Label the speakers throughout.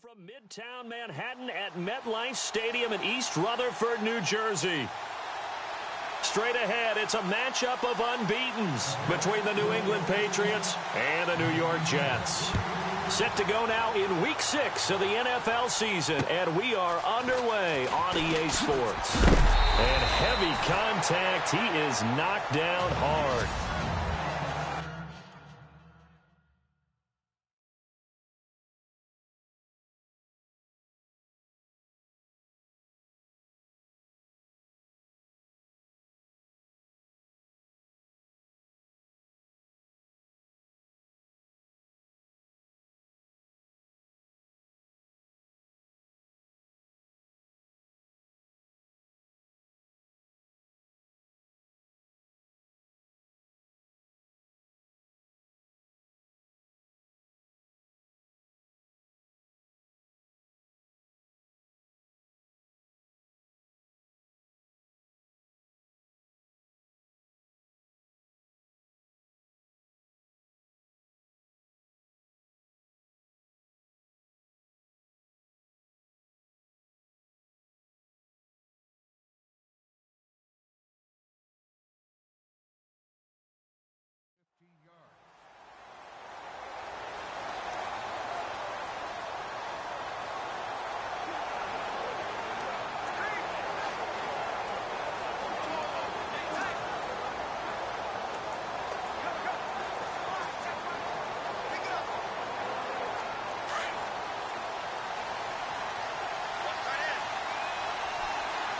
Speaker 1: From Midtown Manhattan at MetLife Stadium in East Rutherford, New Jersey. Straight ahead, it's a matchup of unbeatens between the New England Patriots and the New York Jets. Set to go now in Week 6 of the NFL season, and we are underway on EA Sports. And heavy contact. He is knocked down hard.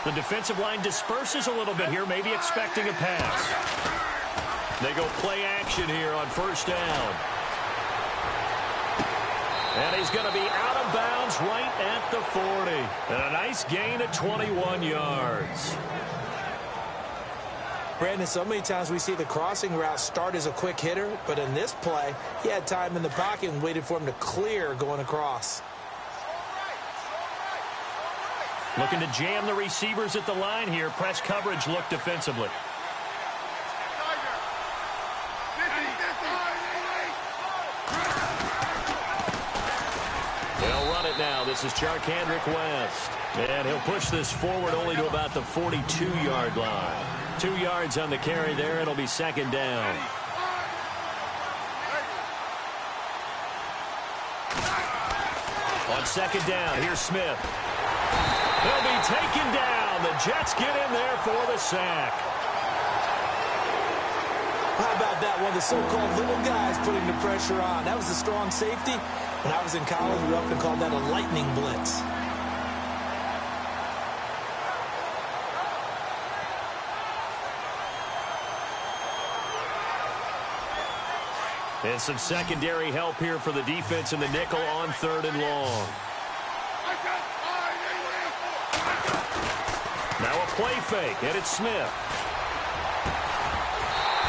Speaker 1: The defensive line disperses a little bit here, maybe expecting a pass. They go play action here on first down. And he's going to be out of bounds right at the 40. And a nice gain of 21 yards.
Speaker 2: Brandon, so many times we see the crossing route start as a quick hitter, but in this play, he had time in the pocket and waited for him to clear going across.
Speaker 1: Looking to jam the receivers at the line here. Press coverage look defensively. They'll run it now. This is Charkandrick West. And he'll push this forward only to about the 42-yard line. 2 yards on the carry there. It'll be second down. On second down, here's Smith. He'll be taken down. The Jets get in there for the sack.
Speaker 2: How about that? One of the so-called little guys putting the pressure on. That was a strong safety. When I was in college, we often called that a lightning blitz.
Speaker 1: And some secondary help here for the defense in the nickel on third and long. Now a play fake, and it's Smith.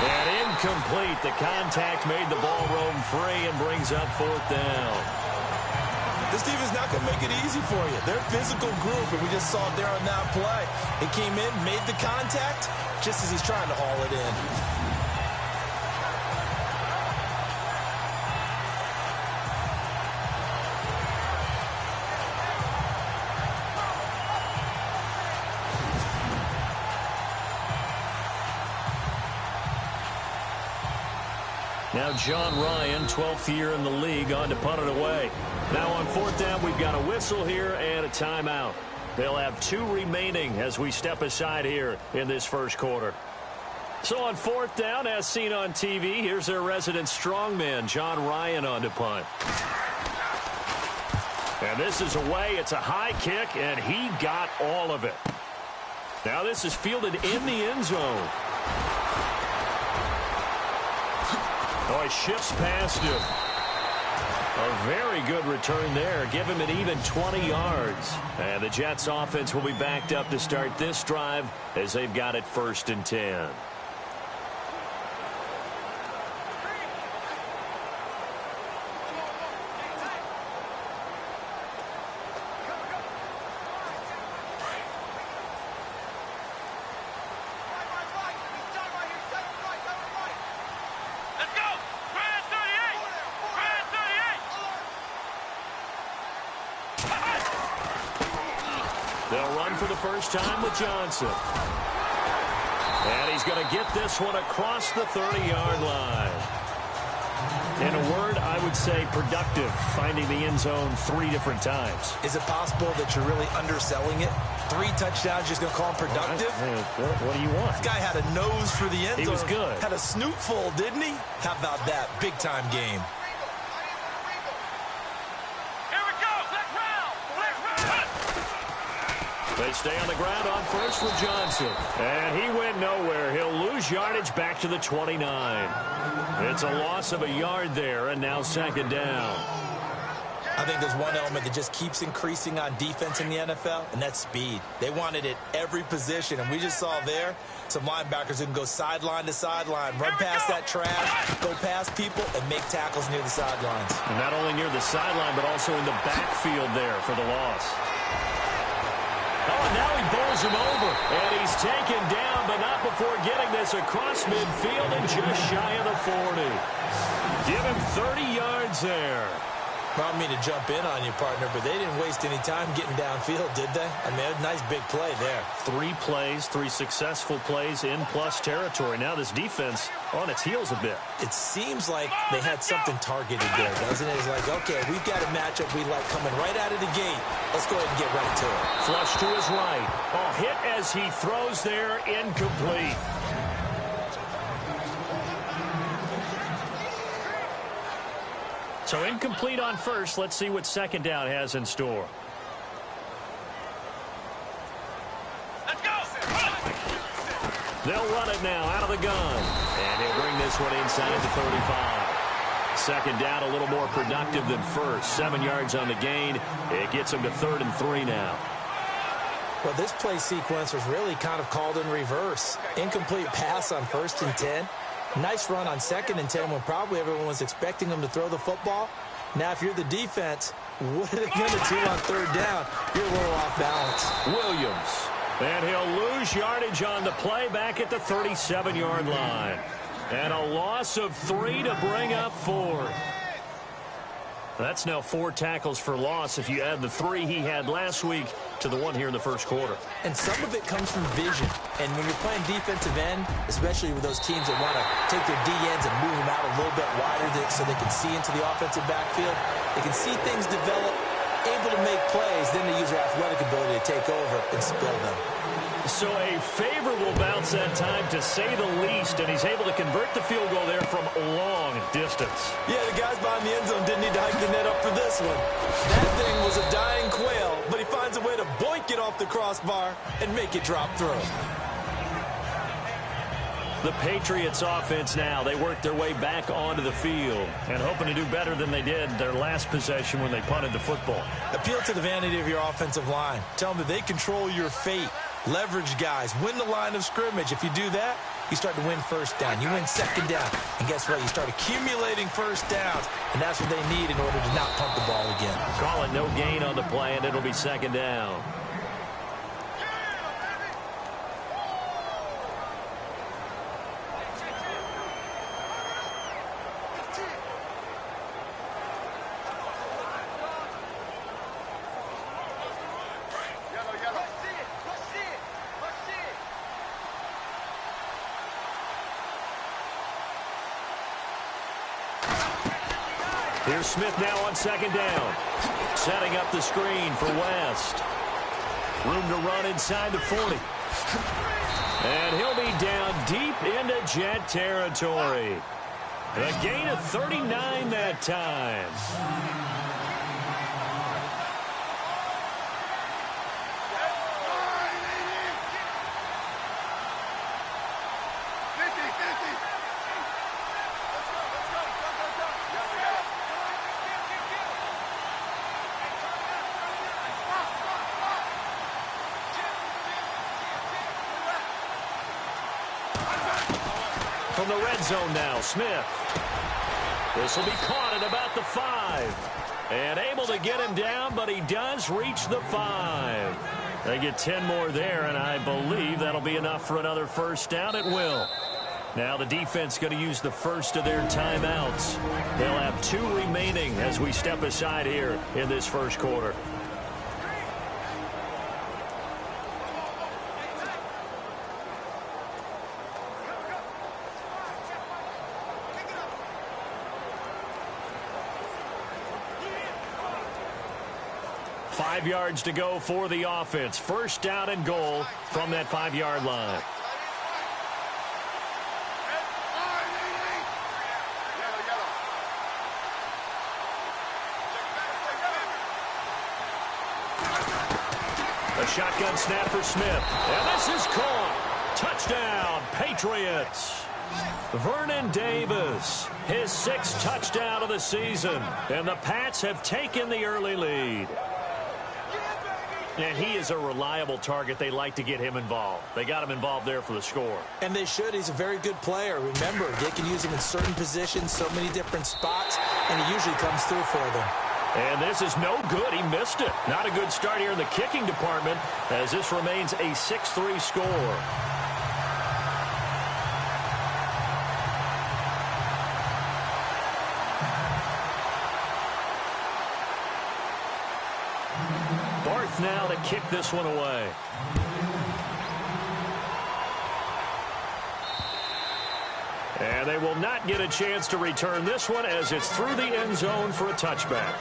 Speaker 1: And incomplete. The contact made the ball roam free and brings up fourth down.
Speaker 2: This team is not going to make it easy for you. They're a physical group, and we just saw it there on that play. He came in, made the contact, just as he's trying to haul it in.
Speaker 1: Now John Ryan, 12th year in the league, on to punt it away. Now on fourth down, we've got a whistle here and a timeout. They'll have 2 remaining as we step aside here in this first quarter. So on fourth down, as seen on TV, here's their resident strongman, John Ryan, on to punt. And this is away. It's a high kick, and he got all of it. Now this is fielded in the end zone. Oh, he shifts past him. A very good return there. Give him an even 20 yards. And the Jets offense will be backed up to start this drive as they've got it 1st and 10. They'll run for the first time with Johnson. And he's going to get this one across the 30-yard line. In a word, I would say productive, finding the end zone 3 different times.
Speaker 2: Is it possible that you're really underselling it? 3 touchdowns, just going to call him productive?
Speaker 1: What do you want?
Speaker 2: This guy had a nose for the end zone.
Speaker 1: He was good. Had
Speaker 2: a snoot full, didn't he? How about that? Big-time game.
Speaker 1: They stay on the ground on first with Johnson. And he went nowhere. He'll lose yardage back to the 29. It's a loss of a yard there, and now second down.
Speaker 2: I think there's one element that just keeps increasing on defense in the NFL, and that's speed. They want it at every position, and we just saw there some linebackers who can go sideline to sideline, run past that trash, go past people, and make tackles near the sidelines.
Speaker 1: And not only near the sideline, but also in the backfield there for the loss. Oh, and now he bowls him over, and he's taken down, but not before getting this across midfield and just shy of the 40. Give him 30 yards there.
Speaker 2: I don't mean to jump in on you, partner, but they didn't waste any time getting downfield, did they? I mean, a nice big play there.
Speaker 1: 3 plays, 3 successful plays in plus territory. Now this defense on its heels a bit.
Speaker 2: It seems like they had something targeted there, doesn't it? It's like, okay, we've got a matchup we like coming right out of the gate. Let's go ahead and get right to it.
Speaker 1: Flush to his right. Oh, hit as he throws there, incomplete. So incomplete on first. Let's see what second down has in store.
Speaker 3: Let's go.
Speaker 1: They'll run it now out of the gun. And he'll bring this one inside the 35. Second down, a little more productive than first. 7 yards on the gain. It gets him to 3rd and 3 now.
Speaker 2: Well, this play sequence was really kind of called in reverse. Incomplete pass on 1st and 10. Nice run on 2nd and 10 when probably everyone was expecting them to throw the football. Now, if you're the defense, what are they going to do on 3rd down? You're a little off balance.
Speaker 1: Williams. And he'll lose yardage on the play back at the 37-yard line. And a loss of 3 to bring up 4th. That's now 4 tackles for loss if you add the 3 he had last week to the 1 here in the first quarter.
Speaker 2: And some of it comes from vision. And when you're playing defensive end, especially with those teams that want to take their D-ends and move them out a little bit wider so they can see into the offensive backfield, they can see things develop, able to make plays, then they use their athletic ability to take over and spill them.
Speaker 1: So a favorable bounce that time, to say the least, and he's able to convert the field goal there from long distance.
Speaker 2: Yeah, the guys behind the end zone didn't need to hike the net up for this one. That thing was a dying quail, but he finds a way to boink it off the crossbar and make it drop through.
Speaker 1: The Patriots offense now, they work their way back onto the field and hoping to do better than they did their last possession when they punted the football.
Speaker 2: Appeal to the vanity of your offensive line. Tell them that they control your fate. Leverage guys. Win the line of scrimmage. If you do that, you start to win first down. You win second down. And guess what? You start accumulating first downs. And that's what they need in order to not punt the ball again.
Speaker 1: Call it no gain on the play, and it'll be second down. Here's Smith now on second down. Setting up the screen for West. Room to run inside the 40. And he'll be down deep into Jet territory. A gain of 39 that time. From the red zone now, Smith. This will be caught at about the 5. And able to get him down, but he does reach the 5. They get 10 more there, and I believe that'll be enough for another first down. It will. Now the defense going to use the first of their timeouts. They'll have 2 remaining as we step aside here in this first quarter. 5 yards to go for the offense. First down and goal from that 5-yard line. A shotgun snap for Smith. And this is caught. Touchdown, Patriots. Vernon Davis, his 6th touchdown of the season. And the Pats have taken the early lead. And he is a reliable target. They like to get him involved. They got him involved there for the score.
Speaker 2: And they should. He's a very good player. Remember, they can use him in certain positions, so many different spots, and he usually comes through for them.
Speaker 1: And this is no good. He missed it. Not a good start here in the kicking department as this remains a 6-3 score. Barth now to kick this one away. And they will not get a chance to return this one as it's through the end zone for a touchback.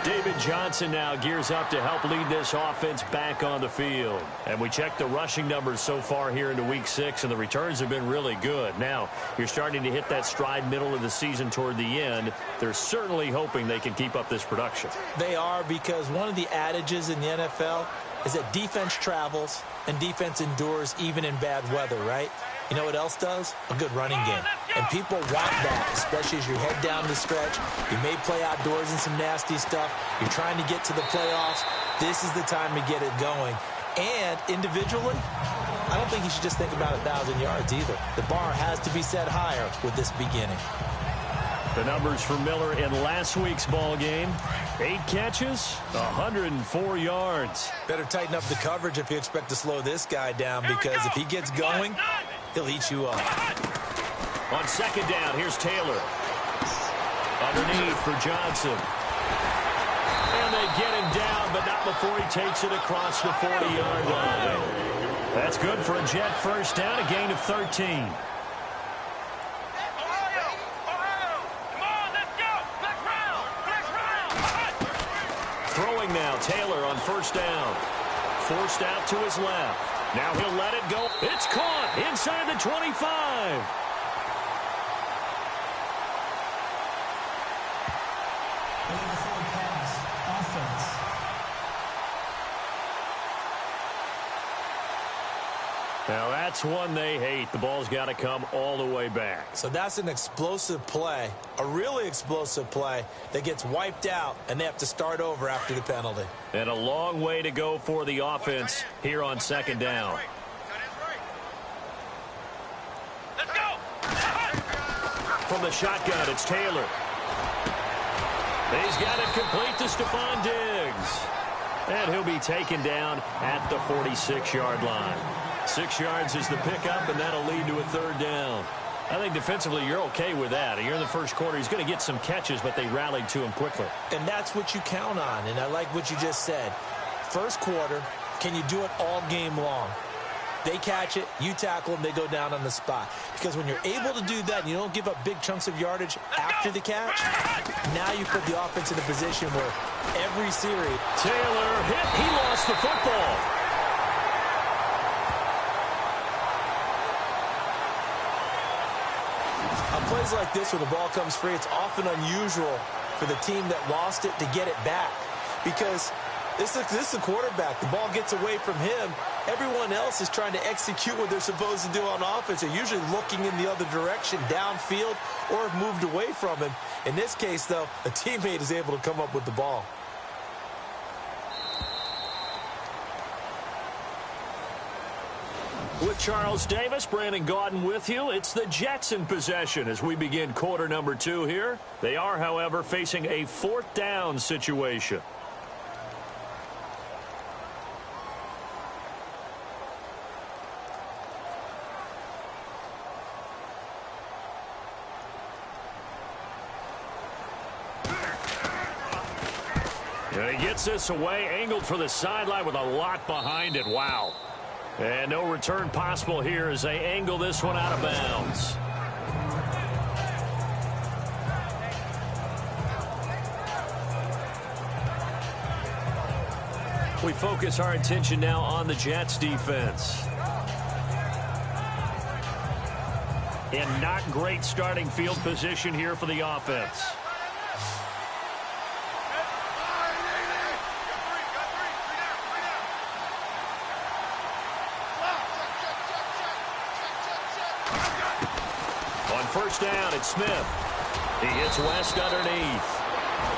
Speaker 1: David Johnson now gears up to help lead this offense back on the field. And we check the rushing numbers so far here into Week 6, and the returns have been really good. Now, you're starting to hit that stride middle of the season toward the end. They're certainly hoping they can keep up this production.
Speaker 2: They are, because one of the adages in the NFL is that defense travels and defense endures even in bad weather, right? You know what else does? A good running game. And people want that, especially as you head down the stretch. You may play outdoors in some nasty stuff. You're trying to get to the playoffs. This is the time to get it going. And individually, I don't think you should just think about 1,000 yards either. The bar has to be set higher with this beginning.
Speaker 1: The numbers for Miller in last week's ball game: 8 catches, 104 yards.
Speaker 2: Better tighten up the coverage if you expect to slow this guy down, because if he gets going, he'll eat you up.
Speaker 1: On second down, here's Taylor. Underneath for Johnson. And they get him down, but not before he takes it across the 40-yard line. That's good for a Jet first down, a gain of 13. Throwing now, Taylor on first down. Forced out to his left. Now he'll let it go. It's caught inside the 25. Now that's one they hate. The ball's got to come all the way back.
Speaker 2: So that's an explosive play, a really explosive play that gets wiped out, and they have to start over after the penalty.
Speaker 1: And a long way to go for the offense here on second down.
Speaker 3: Let's go!
Speaker 1: From the shotgun, it's Taylor. He's got it complete to Stephon Diggs. And he'll be taken down at the 46-yard line. 6 yards is the pickup, and that'll lead to a third down. I think defensively you're okay with that. You're in the first quarter. He's going to get some catches, but they rallied to him quickly.
Speaker 2: And that's what you count on, and I like what you just said. First quarter, can you do it all game long? They catch it, you tackle them, they go down on the spot. Because when you're able to do that and you don't give up big chunks of yardage after the catch, now you put the offense in a position where every series...
Speaker 1: Taylor hit. He lost the football.
Speaker 2: On plays like this, when the ball comes free, it's often unusual for the team that lost it to get it back. Because this is the quarterback. The ball gets away from him. Everyone else is trying to execute what they're supposed to do on offense. They're usually looking in the other direction, downfield, or have moved away from him. In this case, though, a teammate is able to come up with the ball.
Speaker 1: With Charles Davis, Brandon Gaudin with you. It's the Jets in possession as we begin quarter number 2 here. They are, however, facing a 4th down situation. And he gets this away, angled for the sideline with a lot behind it. Wow. And no return possible here as they angle this one out of bounds. We focus our attention now on the Jets defense. And not great starting field position here for the offense. On first down, it's Smith. He hits West underneath.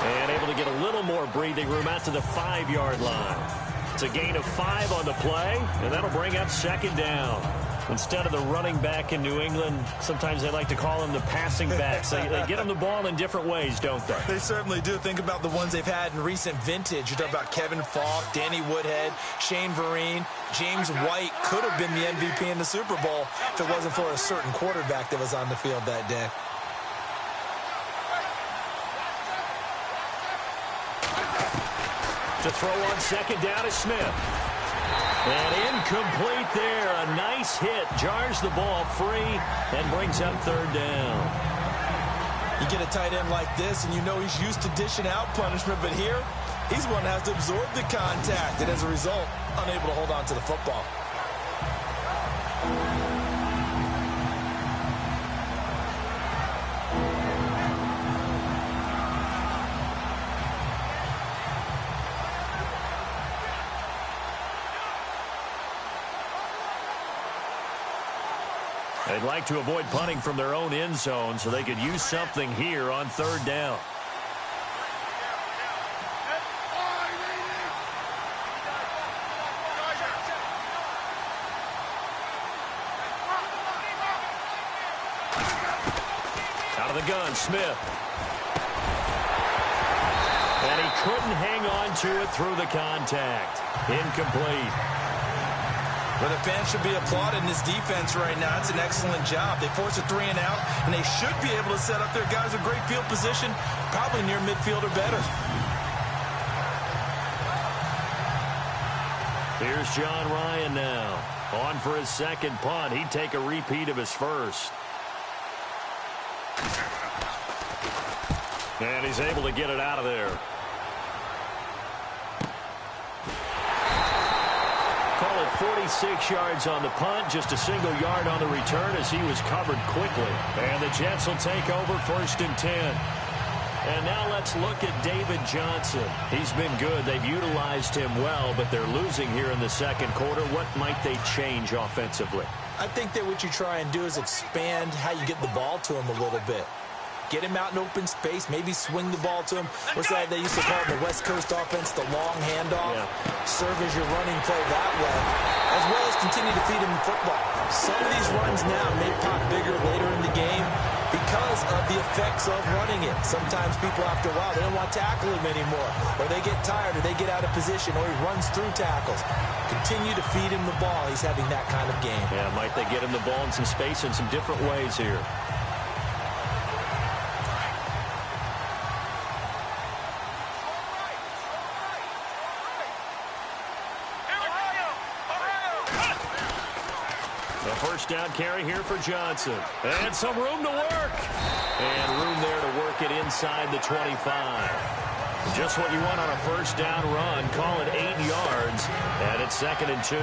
Speaker 1: And able to get a little more breathing room out to the 5-yard line. It's a gain of 5 on the play, and that'll bring up second down. Instead of the running back in New England, sometimes they like to call them the passing backs. They get them the ball in different ways, don't they?
Speaker 2: They certainly do. Think about the ones they've had in recent vintage. You talk about Kevin Falk, Danny Woodhead, Shane Vereen, James White could have been the MVP in the Super Bowl if it wasn't for a certain quarterback that was on the field that day.
Speaker 1: To throw on second down is Smith. And incomplete there. A nice hit. Jars the ball free and brings up third down.
Speaker 2: You get a tight end like this, and you know he's used to dishing out punishment, but here, he's one that has to absorb the contact, and as a result, unable to hold on to the football.
Speaker 1: They'd like to avoid punting from their own end zone so they could use something here on third down. Out of the gun, Smith. And he couldn't hang on to it through the contact. Incomplete.
Speaker 2: Well, the fans should be applauding this defense right now. It's an excellent job. They force a 3 and out, and they should be able to set up their guys with great field position, probably near midfield or better.
Speaker 1: Here's John Ryan now. On for his second punt. He'd take a repeat of his first. And he's able to get it out of there. Call it 46 yards on the punt, just a single yard on the return as he was covered quickly. And the Jets will take over 1st and 10. And now let's look at David Johnson. He's been good. They've utilized him well, but they're losing here in the second quarter. What might they change offensively?
Speaker 2: I think that what you try and do is expand how you get the ball to him a little bit. Get him out in open space, maybe swing the ball to him. What's that they used to call it in the West Coast offense, the long handoff? Yeah. Serve as your running play that way, as well as continue to feed him the football. Some of these runs now may pop bigger later in the game because of the effects of running it. Sometimes people, after a while, they don't want to tackle him anymore, or they get tired, or they get out of position, or he runs through tackles. Continue to feed him the ball. He's having that kind of game.
Speaker 1: Yeah, might they get him the ball in some space in some different ways here. First down carry here for Johnson. And some room to work. And room there to work it inside the 25. Just what you want on a first down run. Call it 8 yards. And it's 2nd and 2.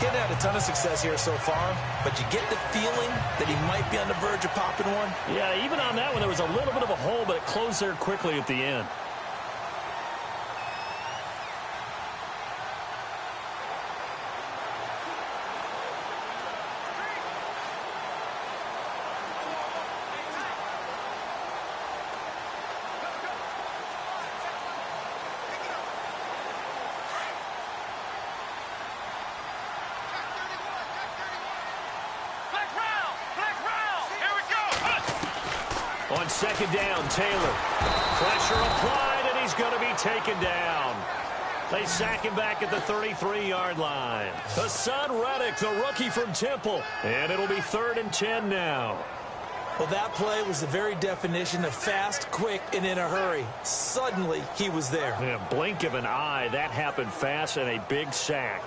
Speaker 2: Getting had a ton of success here so far, but you get the feeling that he might be on the verge of popping one.
Speaker 1: Yeah, even on that one, there was a little bit of a hole, but it closed there quickly at the end. On second down, Taylor. Pressure applied, and he's going to be taken down. They sack him back at the 33-yard line. Hassan Reddick, the rookie from Temple. And it'll be 3rd and 10 now.
Speaker 2: Well, that play was the very definition of fast, quick, and in a hurry. Suddenly, he was there.
Speaker 1: Yeah, blink of an eye. That happened fast and a big sack.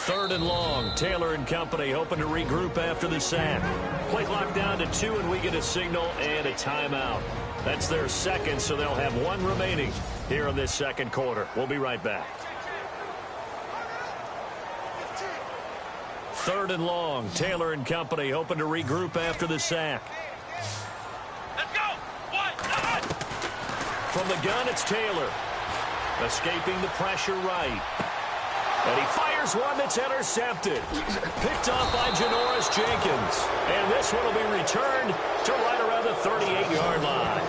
Speaker 1: Third and long. Taylor and company hoping to regroup after the sack. Play clock down to 2, and we get a signal and a timeout. That's their second, so they'll have one remaining here in this second quarter. We'll be right back. Third and long. Taylor and company hoping to regroup after the sack.
Speaker 3: Let's go. One.
Speaker 1: From the gun, it's Taylor. Escaping the pressure right. And he fires one that's intercepted. Picked off by Janoris Jenkins. And this one will be returned to right around the 38-yard line.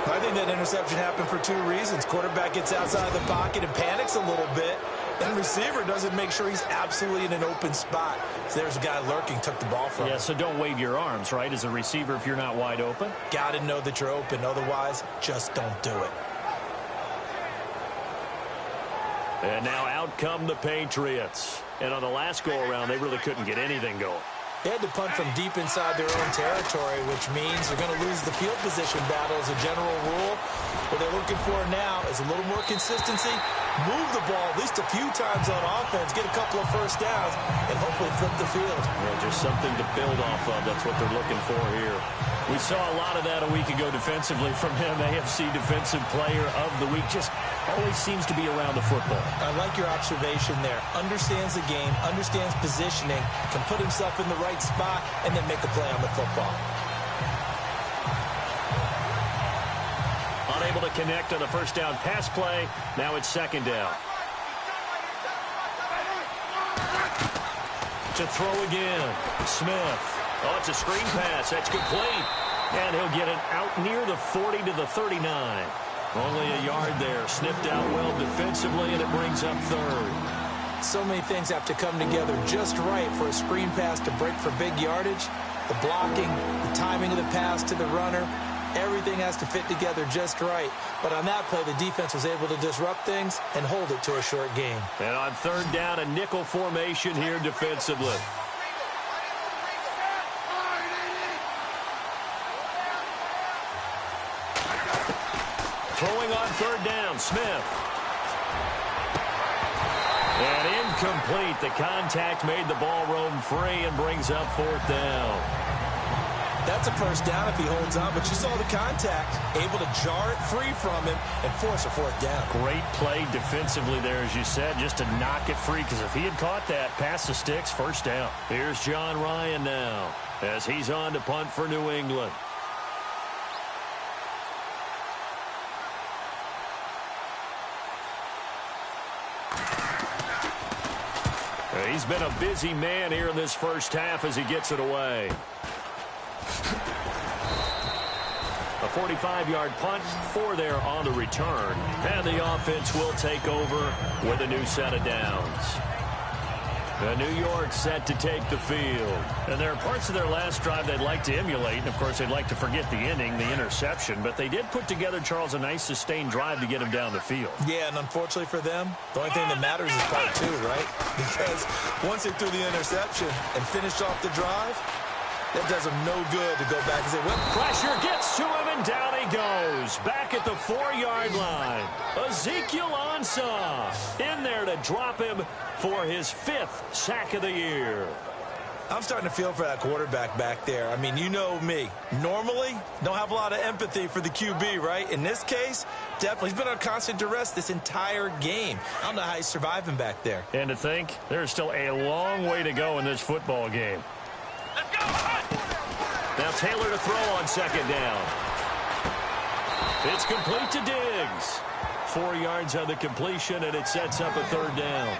Speaker 2: I think that interception happened for 2 reasons. Quarterback gets outside the pocket and panics a little bit. And receiver doesn't make sure he's absolutely in an open spot. So there's a guy lurking, took the ball from him.
Speaker 1: Yeah, so don't wave your arms, right, as a receiver if you're not wide open.
Speaker 2: Got to know that you're open. Otherwise, just don't do it.
Speaker 1: And now out come the Patriots. And on the last go-around, they really couldn't get anything going.
Speaker 2: They had to punt from deep inside their own territory, which means they're going to lose the field position battle as a general rule. What they're looking for now is a little more consistency, move the ball at least a few times on offense, get a couple of first downs, and hopefully flip the field.
Speaker 1: Yeah, just something to build off of. That's what they're looking for here. We saw a lot of that a week ago defensively from him. AFC Defensive Player of the Week. Just always seems to be around the football.
Speaker 2: I like your observation there. Understands the game, understands positioning, can put himself in the right spot, and then make a play on the football.
Speaker 1: Unable to connect on the first down pass play. Now it's second down. To throw again. Smith. Oh, it's a screen pass. That's complete. And he'll get it out near the 40 to the 39. Only a yard there. Sniffed out well defensively, and it brings up third.
Speaker 2: So many things have to come together just right for a screen pass to break for big yardage. The blocking, the timing of the pass to the runner, everything has to fit together just right. But on that play, the defense was able to disrupt things and hold it to a short game.
Speaker 1: And on third down, a nickel formation here defensively. Throwing on third down, Smith. And incomplete. The contact made the ball roam free and brings up fourth down.
Speaker 2: That's a first down if he holds on, but you saw the contact, able to jar it free from him and force a fourth down.
Speaker 1: Great play defensively there, as you said, just to knock it free, because if he had caught that, past the sticks, first down. Here's John Ryan now, as he's on to punt for New England. He's been a busy man here in this first half as he gets it away. A 45-yard punt, 4 there on the return. And the offense will take over with a new set of downs. New York set to take the field. And there are parts of their last drive they'd like to emulate. And, of course, they'd like to forget the inning, the interception. But they did put together, Charles, a nice sustained drive to get him down the field.
Speaker 2: Yeah, and unfortunately for them, the only thing that matters is part 2, right? Because once they threw the interception and finished off the drive, that does them no good to go back and say, well,
Speaker 1: pressure gets to him, and down he goes. Back at the 4-yard line. Ezekiel Ansah in there to drop him for his 5th sack of the year.
Speaker 2: I'm starting to feel for that quarterback back there. I mean, you know me. Normally, don't have a lot of empathy for the QB, right? In this case, definitely. He's been on constant duress this entire game. I don't know how he's surviving back there.
Speaker 1: And to think, there's still a long way to go in this football game.
Speaker 3: Let's go.
Speaker 1: Now Taylor to throw on second down. It's complete to Diggs. 4 yards on the completion, and it sets up a third down.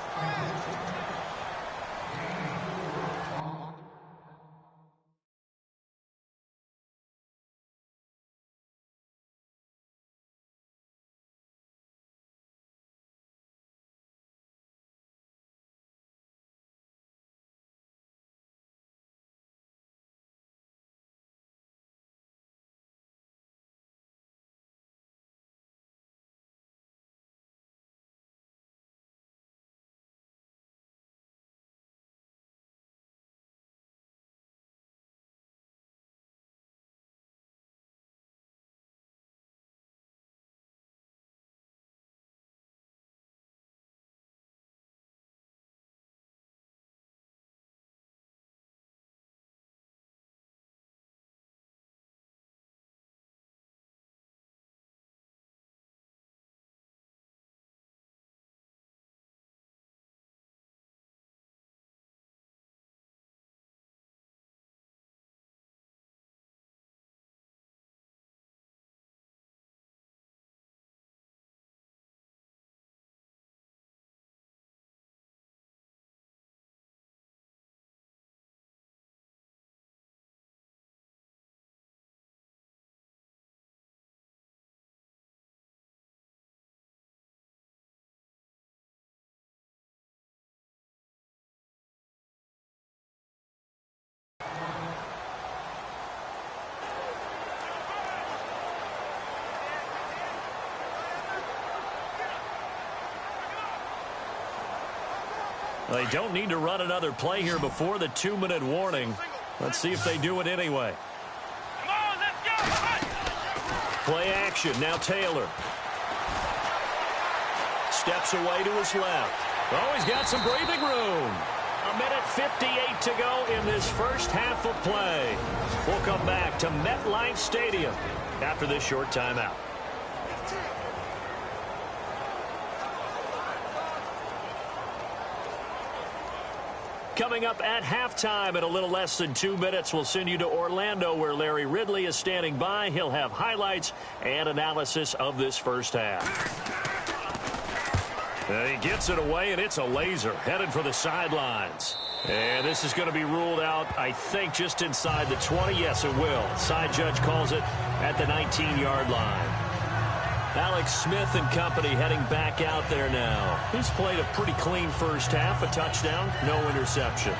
Speaker 1: They don't need to run another play here before the 2-minute warning. Let's see if they do it anyway.
Speaker 3: Come on, let's go!
Speaker 1: Play action. Now Taylor. Steps away to his left. Oh, he's got some breathing room. 1:58 to go in this first half of play. We'll come back to MetLife Stadium after this short timeout. Coming up at halftime in a little less than 2 minutes, we'll send you to Orlando where Larry Ridley is standing by. He'll have highlights and analysis of this first half. He gets it away, and it's a laser headed for the sidelines. And this is going to be ruled out, I think, just inside the 20. Yes, it will. Side judge calls it at the 19-yard line. Alex Smith and company heading back out there now. He's played a pretty clean first half, a touchdown, no interceptions.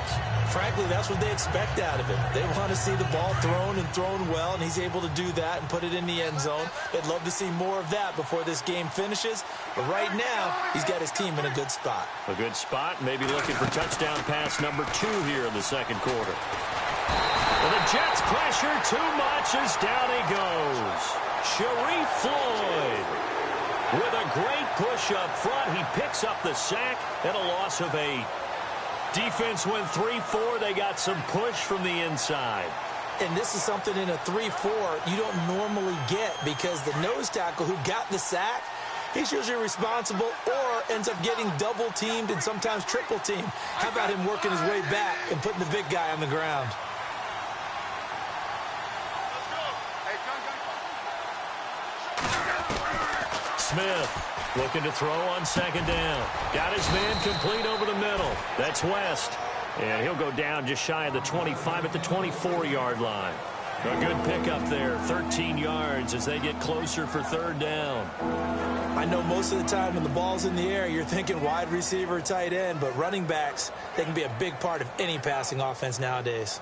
Speaker 2: Frankly, that's what they expect out of him. They want to see the ball thrown and thrown well, and he's able to do that and put it in the end zone. They'd love to see more of that before this game finishes. But right now, he's got his team in a good spot.
Speaker 1: A good spot, maybe looking for touchdown pass number 2 here in the second quarter. Well, the Jets pressure too much as down he goes. Sharif Floyd with a great push up front. He picks up the sack and a loss of 8. Defense went 3-4. They got some push from the inside.
Speaker 2: And this is something in a 3-4 you don't normally get because the nose tackle who got the sack, he's usually responsible or ends up getting double-teamed and sometimes triple-teamed. How about him working his way back and putting the big guy on the ground?
Speaker 1: Smith looking to throw on second down. Got his man complete over the middle. That's West. And he'll go down just shy of the 25 at the 24-yard line. A good pickup there, 13 yards as they get closer for third down.
Speaker 2: I know most of the time when the ball's in the air, you're thinking wide receiver, tight end, but running backs, they can be a big part of any passing offense nowadays.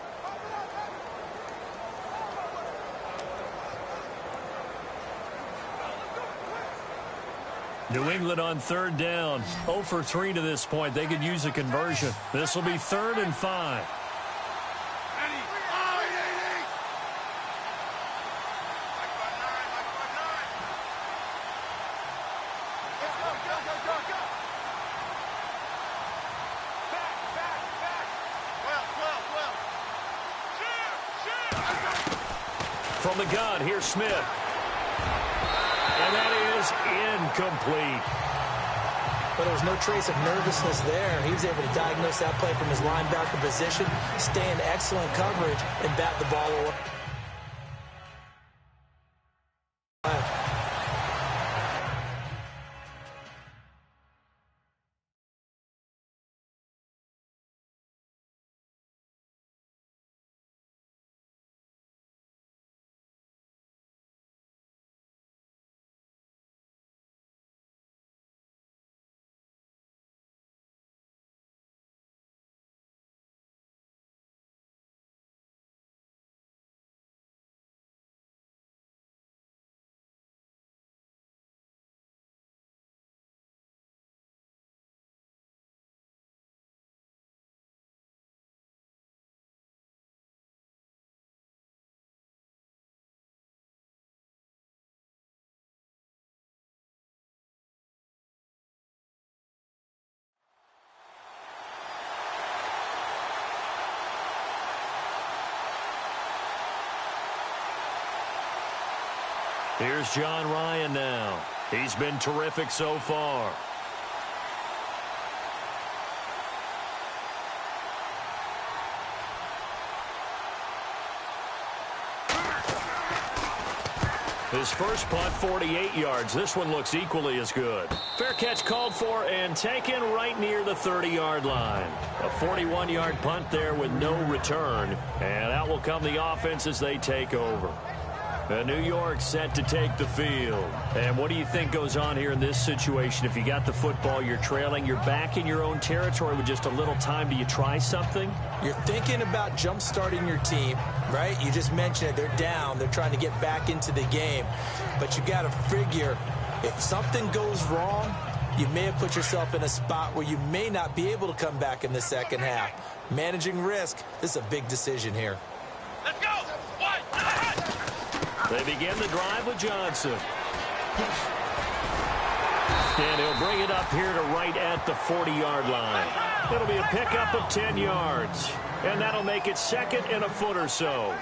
Speaker 1: New England on third down. 0 for 3 to this point. They could use a conversion. This will be 3rd and 5. From the gun, here's Smith. And that is incomplete.
Speaker 2: But there was no trace of nervousness there. He was able to diagnose that play from his linebacker position, stay in excellent coverage, and bat the ball away.
Speaker 1: Here's John Ryan now. He's been terrific so far. His first punt, 48 yards. This one looks equally as good. Fair catch called for and taken right near the 30-yard line. A 41-yard punt there with no return. And out will come the offense as they take over. New York set to take the field. And what do you think goes on here in this situation? If you got the football, you're trailing, you're back in your own territory with just a little time. Do you try something?
Speaker 2: You're thinking about jump-starting your team, right? You just mentioned it. They're down. They're trying to get back into the game. But you got to figure if something goes wrong, you may have put yourself in a spot where you may not be able to come back in the second half. Managing risk, this is a big decision here.
Speaker 3: Let's go!
Speaker 1: They begin the drive with Johnson. And he'll bring it up here to right at the 40-yard line. It'll be a pickup of 10 yards. And that'll make it second and a foot or so.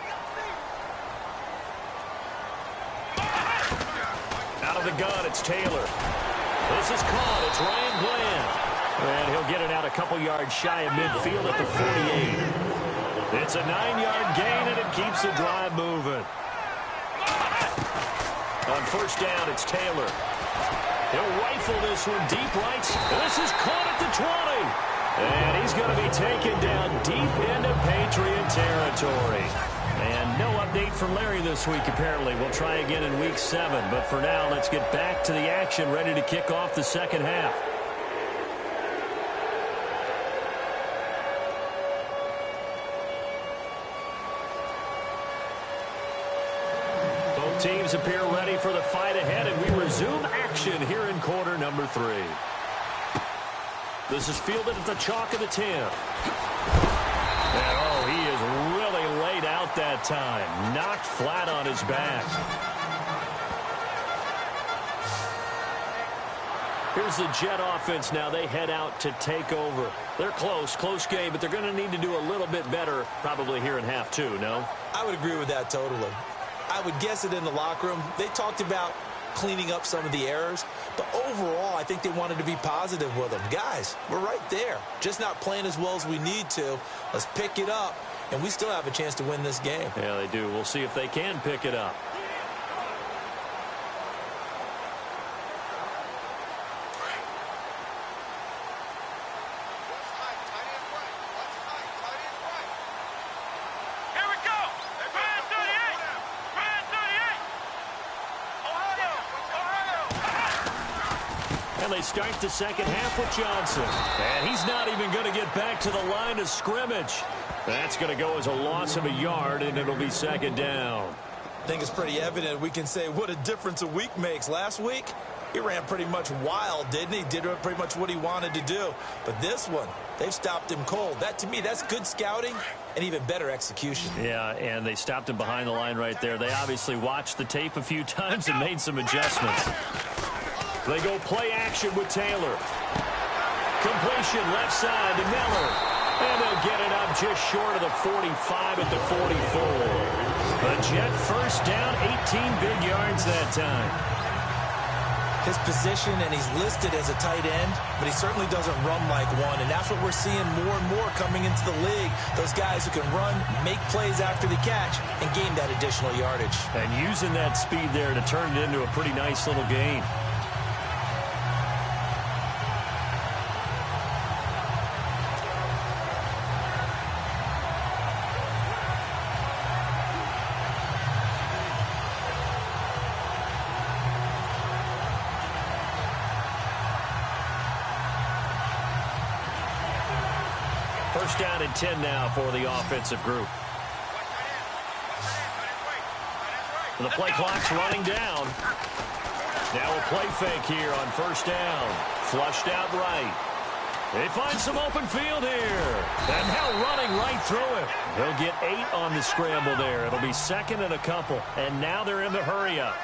Speaker 1: Out of the gun, it's Taylor. This is caught. It's Ryan Bland. And he'll get it out a couple yards shy of midfield at the 48. It's a 9-yard gain, and it keeps the drive moving. On first down, it's Taylor. He'll rifle this one deep right. This is caught at the 20. And he's going to be taken down deep into Patriot territory. And no update from Larry this week, apparently. We'll try again in Week 7. But for now, let's get back to the action, ready to kick off the second half. Both teams appear ready for the fight ahead, and we resume action here in quarter number 3. This is fielded at the chalk of the 10. And, oh, he is really laid out that time. Knocked flat on his back. Here's the Jet offense now. They head out to take over. They're close game, but they're going to need to do a little bit better probably here in half 2, no?
Speaker 2: I would agree with that totally. I would guess it in the locker room. They talked about cleaning up some of the errors, but overall, I think they wanted to be positive with them. Guys, we're right there. Just not playing as well as we need to. Let's pick it up, and we still have a chance to win this game.
Speaker 1: Yeah, they do. We'll see if they can pick it up. They start the second half with Johnson. And he's not even going to get back to the line of scrimmage. That's going to go as a loss of a yard, and it'll be second down.
Speaker 2: I think it's pretty evident. We can say what a difference a week makes. Last week, he ran pretty much wild, didn't he? Did pretty much what he wanted to do. But this one, they've stopped him cold. That, to me, that's good scouting and even better execution.
Speaker 1: Yeah, and they stopped him behind the line right there. They obviously watched the tape a few times and made some adjustments. They go play action with Taylor. Completion left side to Miller. And they'll get it up just short of the 45 at the 44. The Jet first down, 18 big yards that time.
Speaker 2: His position, and he's listed as a tight end, but he certainly doesn't run like one. And that's what we're seeing more and more coming into the league. Those guys who can run, make plays after the catch, and gain that additional yardage.
Speaker 1: And using that speed there to turn it into a pretty nice little gain. First down and 10 now for the offensive group. The play clock's running down. Now a play fake here on first down. Flushed out right. They find some open field here. And now running right through it. He'll get 8 on the scramble there. It'll be second and a couple. And now they're in the hurry up.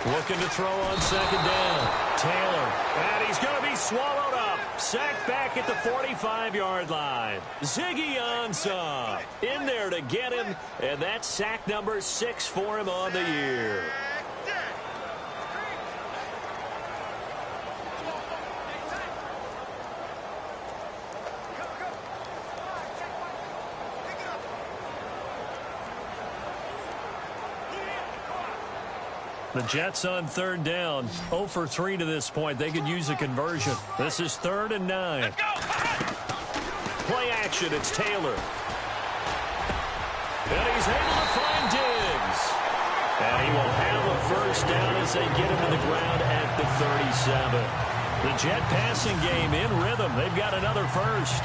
Speaker 1: Looking to throw on second down. Taylor. And he's going to be swallowed up. Sacked back at the 45-yard line. Ziggy Ansah in there to get him. And that's sack number 6 for him on the year. The Jets on third down. 0 for 3 to this point. They could use a conversion. This is 3rd and 9. Play action. It's Taylor. And he's able to find Diggs. And he will have a first down as they get him to the ground at the 37. The Jet passing game in rhythm. They've got another first.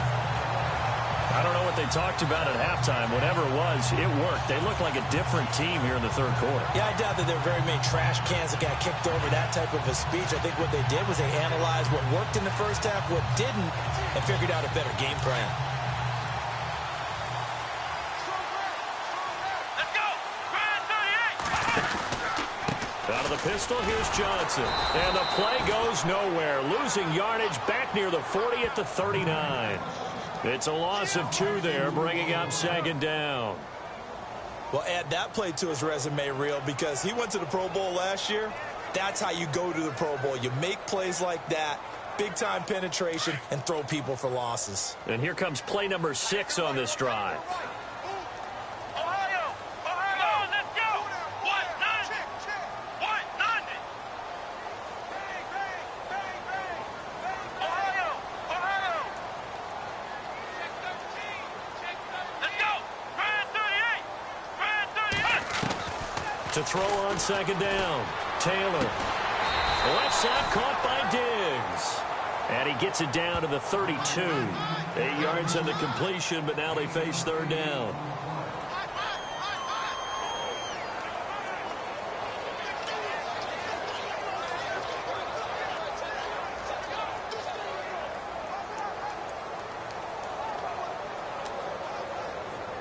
Speaker 1: I don't know what they talked about at halftime. Whatever it was, it worked. They looked like a different team here in the third quarter.
Speaker 2: Yeah, I doubt that there are very many trash cans that got kicked over that type of a speech. I think what they did was they analyzed what worked in the first half, what didn't, and figured out a better game plan.
Speaker 3: Let's go! Grand 38!
Speaker 1: Out of the pistol, here's Johnson. And the play goes nowhere. Losing yardage back near the 40 at the 39. It's a loss of 2 there, bringing up second down.
Speaker 2: Well, add that play to his resume reel because he went to the Pro Bowl last year. That's how you go to the Pro Bowl. You make plays like that, big-time penetration, and throw people for losses.
Speaker 1: And here comes play number 6 on this drive.
Speaker 3: Ohio! Come on, let's go! What? None? What? None? Ohio! Ohio! Let's go! Grand 38! Grand 38!
Speaker 1: To throw on second down, Taylor. Left side caught by Diggs. And he gets it down to the 32. 8 yards on the completion, but now they face third down.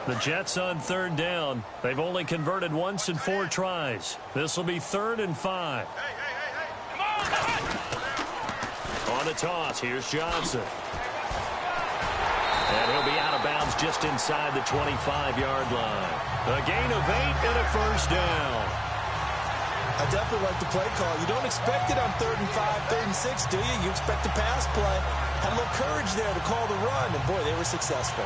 Speaker 1: The Jets on third down. They've only converted once in 4 tries. This will be 3rd and 5.
Speaker 3: Come on!
Speaker 1: On the toss, here's Johnson. And he'll be out of bounds just inside the 25-yard line. A gain of 8 and a first down.
Speaker 2: I definitely like the play call. You don't expect it on 3rd and 5, 3rd and 6, do you? You expect a pass play. Had a little courage there to call the run, and boy, they were successful.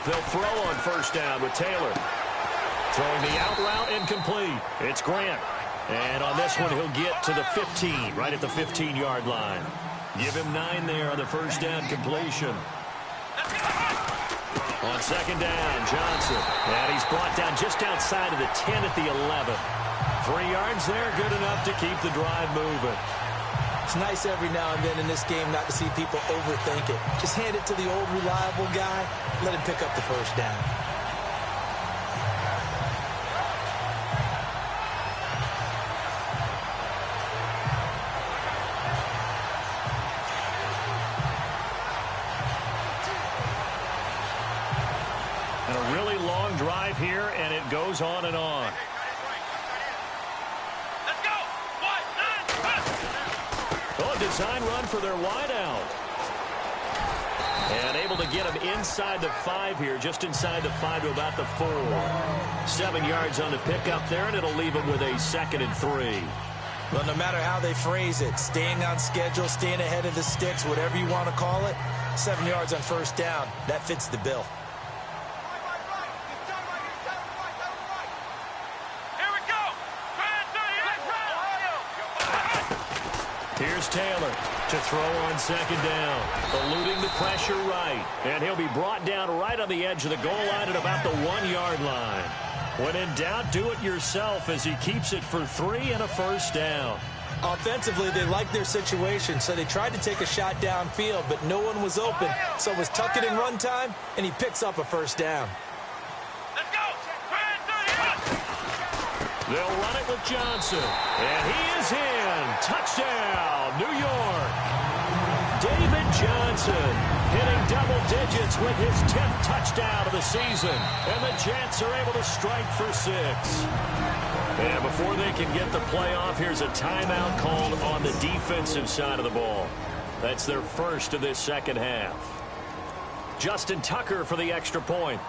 Speaker 1: They'll throw on first down with Taylor. Throwing the out route incomplete. It's Grant. And on this one, he'll get to the 15, right at the 15-yard line. Give him 9 there on the first down completion. On second down, Johnson. And he's brought down just outside of the 10 at the 11. 3 yards there, good enough to keep the drive moving.
Speaker 2: It's nice every now and then in this game not to see people overthink it. Just hand it to the old reliable guy. Let him pick up the first down.
Speaker 1: And a really long drive here, and it goes on and on. Design run for their wideout. And able to get him inside the 5 here, just inside the 5 to about the 4. 7 yards on the pickup there, and it'll leave him with a 2nd and 3.
Speaker 2: Well, no matter how they phrase it, staying on schedule, staying ahead of the sticks, whatever you want to call it, 7 yards on first down, that fits the bill.
Speaker 1: Here's Taylor to throw on second down, eluding the pressure right. And he'll be brought down right on the edge of the goal line at about the 1-yard line. When in doubt, do it yourself as he keeps it for 3 and a first down.
Speaker 2: Offensively, they liked their situation, so they tried to take a shot downfield, but no one was open. So it was tuck it in run time, and he picks up a first down.
Speaker 3: Let's go!
Speaker 1: They'll run it with Johnson. And he is in. Touchdown, New York. David Johnson hitting double digits with his 10th touchdown of the season. And the Jets are able to strike for 6. And before they can get the play off, here's a timeout called on the defensive side of the ball. That's their first of this second half. Justin Tucker for the extra point.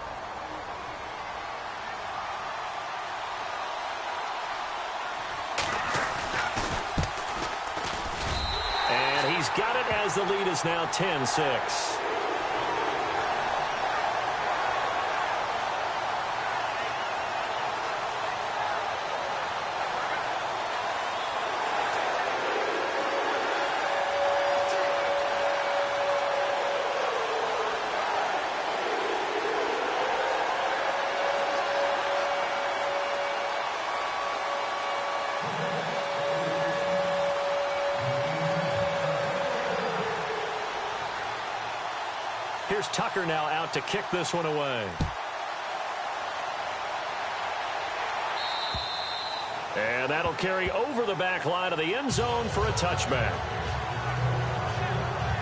Speaker 1: He's got it as the lead is now 10-6. Here's Tucker now out to kick this one away. And that'll carry over the back line of the end zone for a touchback.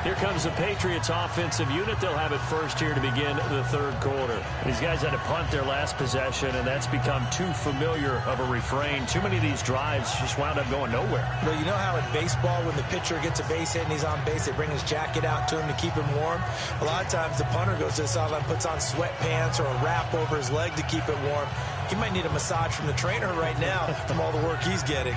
Speaker 1: Here comes the Patriots offensive unit. They'll have it first here to begin the third quarter. These guys had to punt their last possession, and that's become too familiar of a refrain. Too many of these drives just wound up going nowhere.
Speaker 2: Well, you know how in baseball, when the pitcher gets a base hit and he's on base, they bring his jacket out to him to keep him warm? A lot of times the punter goes to the sideline, puts on sweatpants or a wrap over his leg to keep it warm. He might need a massage from the trainer right now from all the work he's getting.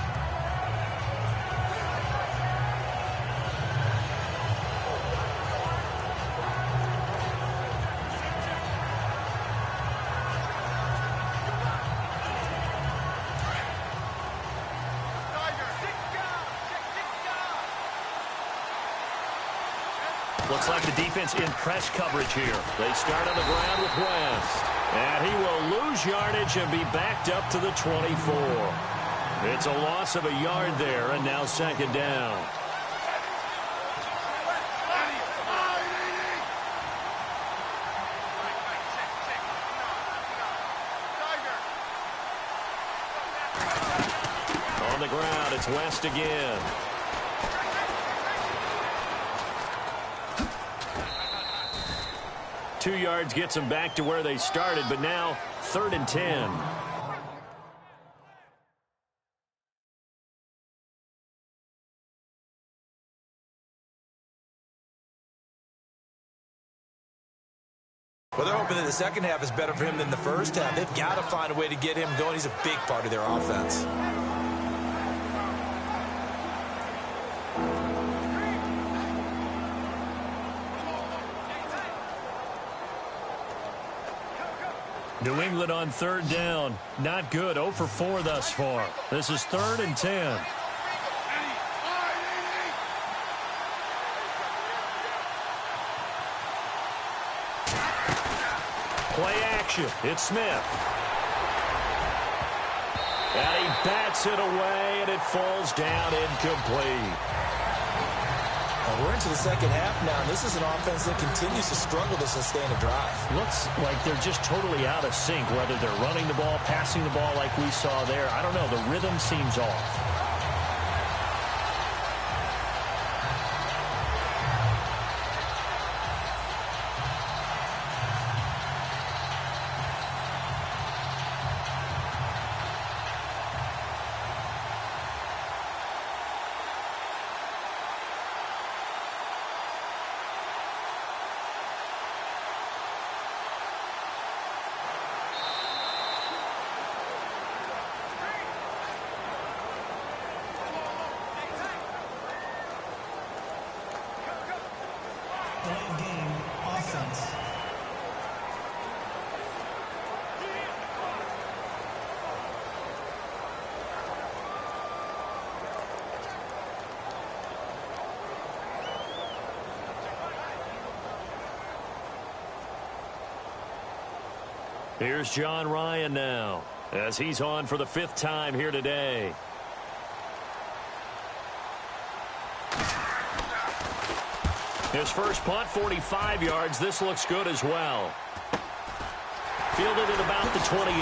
Speaker 1: Looks like the defense in press coverage here. They start on the ground with West. And he will lose yardage and be backed up to the 24. It's a loss of a yard there, and now second down. On the ground, it's West again. Two yards gets them back to where they started, but now 3rd and 10.
Speaker 2: Well, they're hoping that the second half is better for him than the first half. They've got to find a way to get him going. He's a big part of their offense.
Speaker 1: New England on 3rd down. Not good. 0 for 4 thus far. This is 3rd and 10. Play action. It's Smith. And he bats it away, and it falls down incomplete.
Speaker 2: We're into the second half now, and this is an offense that continues to struggle to sustain a drive.
Speaker 1: Looks like they're just totally out of sync, whether they're running the ball, passing the ball like we saw there. I don't know. The rhythm seems off. Here's John Ryan now, as he's on for the 5th time here today. His first punt, 45 yards. This looks good as well. Fielded at about the 28.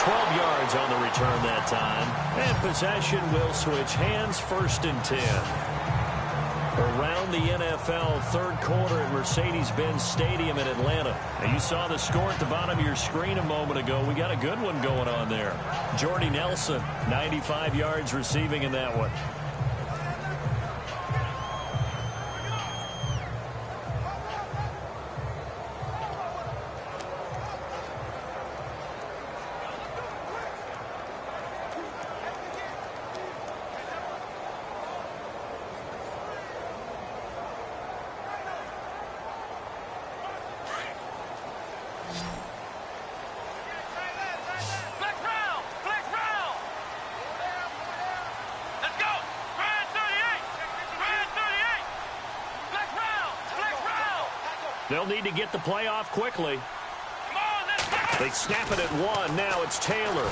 Speaker 1: 12 yards on the return that time. And possession will switch hands, 1st and 10. Around the NFL, 3rd quarter at Mercedes-Benz Stadium in Atlanta. And you saw the score at the bottom of your screen a moment ago. We got a good one going on there. Jordy Nelson, 95 yards receiving in that one. They'll need to get the play off quickly. They snap it at 1. Now it's Taylor.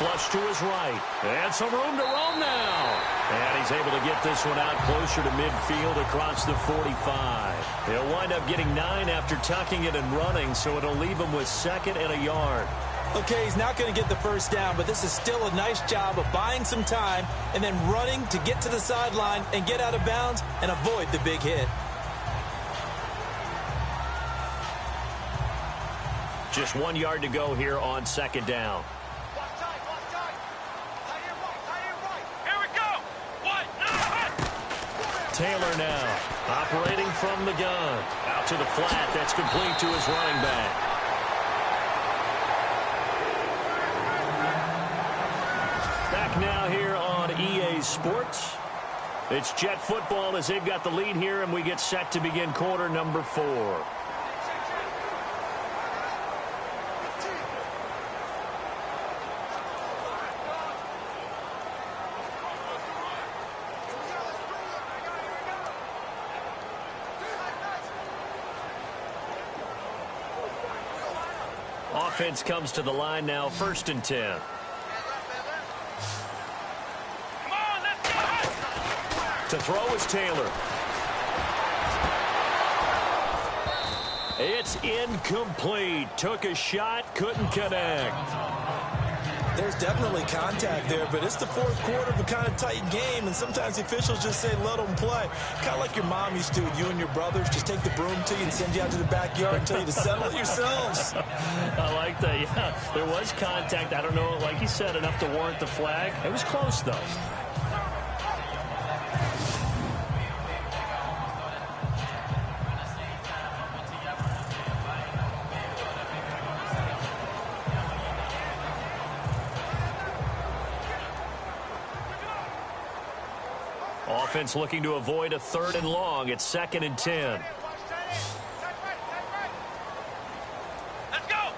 Speaker 1: flush to his right. And some room to roam now. And he's able to get this one out closer to midfield across the 45. He'll wind up getting 9 after tucking it and running, so it'll leave him with 2nd and a yard.
Speaker 2: Okay, he's not going to get the first down, but this is still a nice job of buying some time and then running to get to the sideline and get out of bounds and avoid the big hit.
Speaker 1: Just 1 yard to go here on 2nd down.
Speaker 3: Here we go. What?
Speaker 1: Taylor now operating from the gun. Out to the flat. That's complete to his running back. Back now here on EA Sports. It's Jet football as they've got the lead here, and we get set to begin quarter number 4. Offense comes to the line now, 1st and 10.
Speaker 3: Come on, let's go.
Speaker 1: To throw is Taylor. It's incomplete. Took a shot, couldn't connect.
Speaker 2: There's definitely contact there, but it's the 4th quarter of a kind of tight game, and sometimes the officials just say, let them play. Kind of like your mom used to with you and your brothers. Just take the broom to you and send you out to the backyard and tell you to settle it yourselves.
Speaker 1: I like that, yeah. There was contact. I don't know, like you said, enough to warrant the flag. It was close, though. Offense looking to avoid a 3rd and long. It's 2nd and 10.
Speaker 3: Let's go.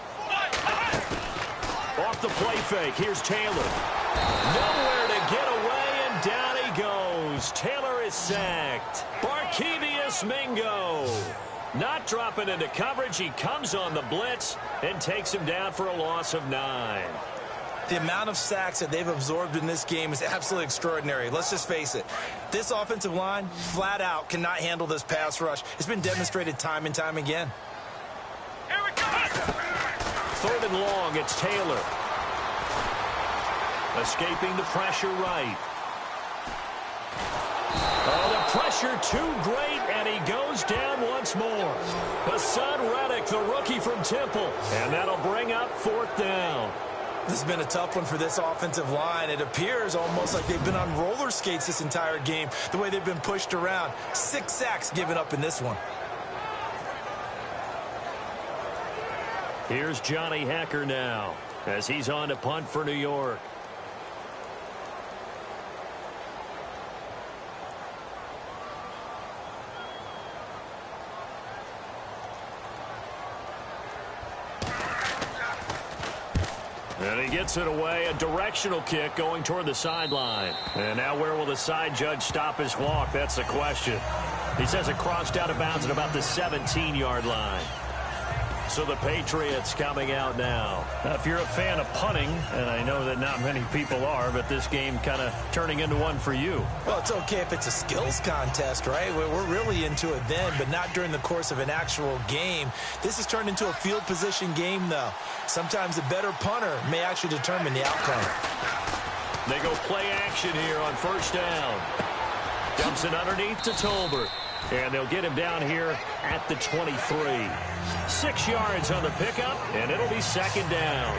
Speaker 1: Off the play fake. Here's Taylor. Nowhere to get away, and down he goes. Taylor is sacked. Barkevius Mingo. Not dropping into coverage. He comes on the blitz and takes him down for a loss of 9.
Speaker 2: The amount of sacks that they've absorbed in this game is absolutely extraordinary. Let's just face it. This offensive line, flat out, cannot handle this pass rush. It's been demonstrated time and time again.
Speaker 3: Here we go.
Speaker 1: 3rd and long, it's Taylor. Escaping the pressure right. Oh, the pressure too great, and he goes down once more. Hassan Reddick, the rookie from Temple, and that'll bring up 4th down.
Speaker 2: This has been a tough one for this offensive line. It appears almost like they've been on roller skates this entire game, the way they've been pushed around. 6 sacks given up in this one.
Speaker 1: Here's Johnny Hecker now as he's on to punt for New York. And he gets it away, a directional kick going toward the sideline. And now where will the side judge stop his walk? That's the question. He says it crossed out of bounds at about the 17-yard line. So the Patriots coming out now. Now, if you're a fan of punting, and I know that not many people are, but this game kind of turning into one for you.
Speaker 2: Well, it's okay if it's a skills contest, right? We're really into it then, but not during the course of an actual game. This has turned into a field position game, though. Sometimes the better punter may actually determine the outcome.
Speaker 1: They go play action here on 1st down. Dumps it underneath to Tolbert. And they'll get him down here at the 23. 6 yards on the pickup, and it'll be 2nd down.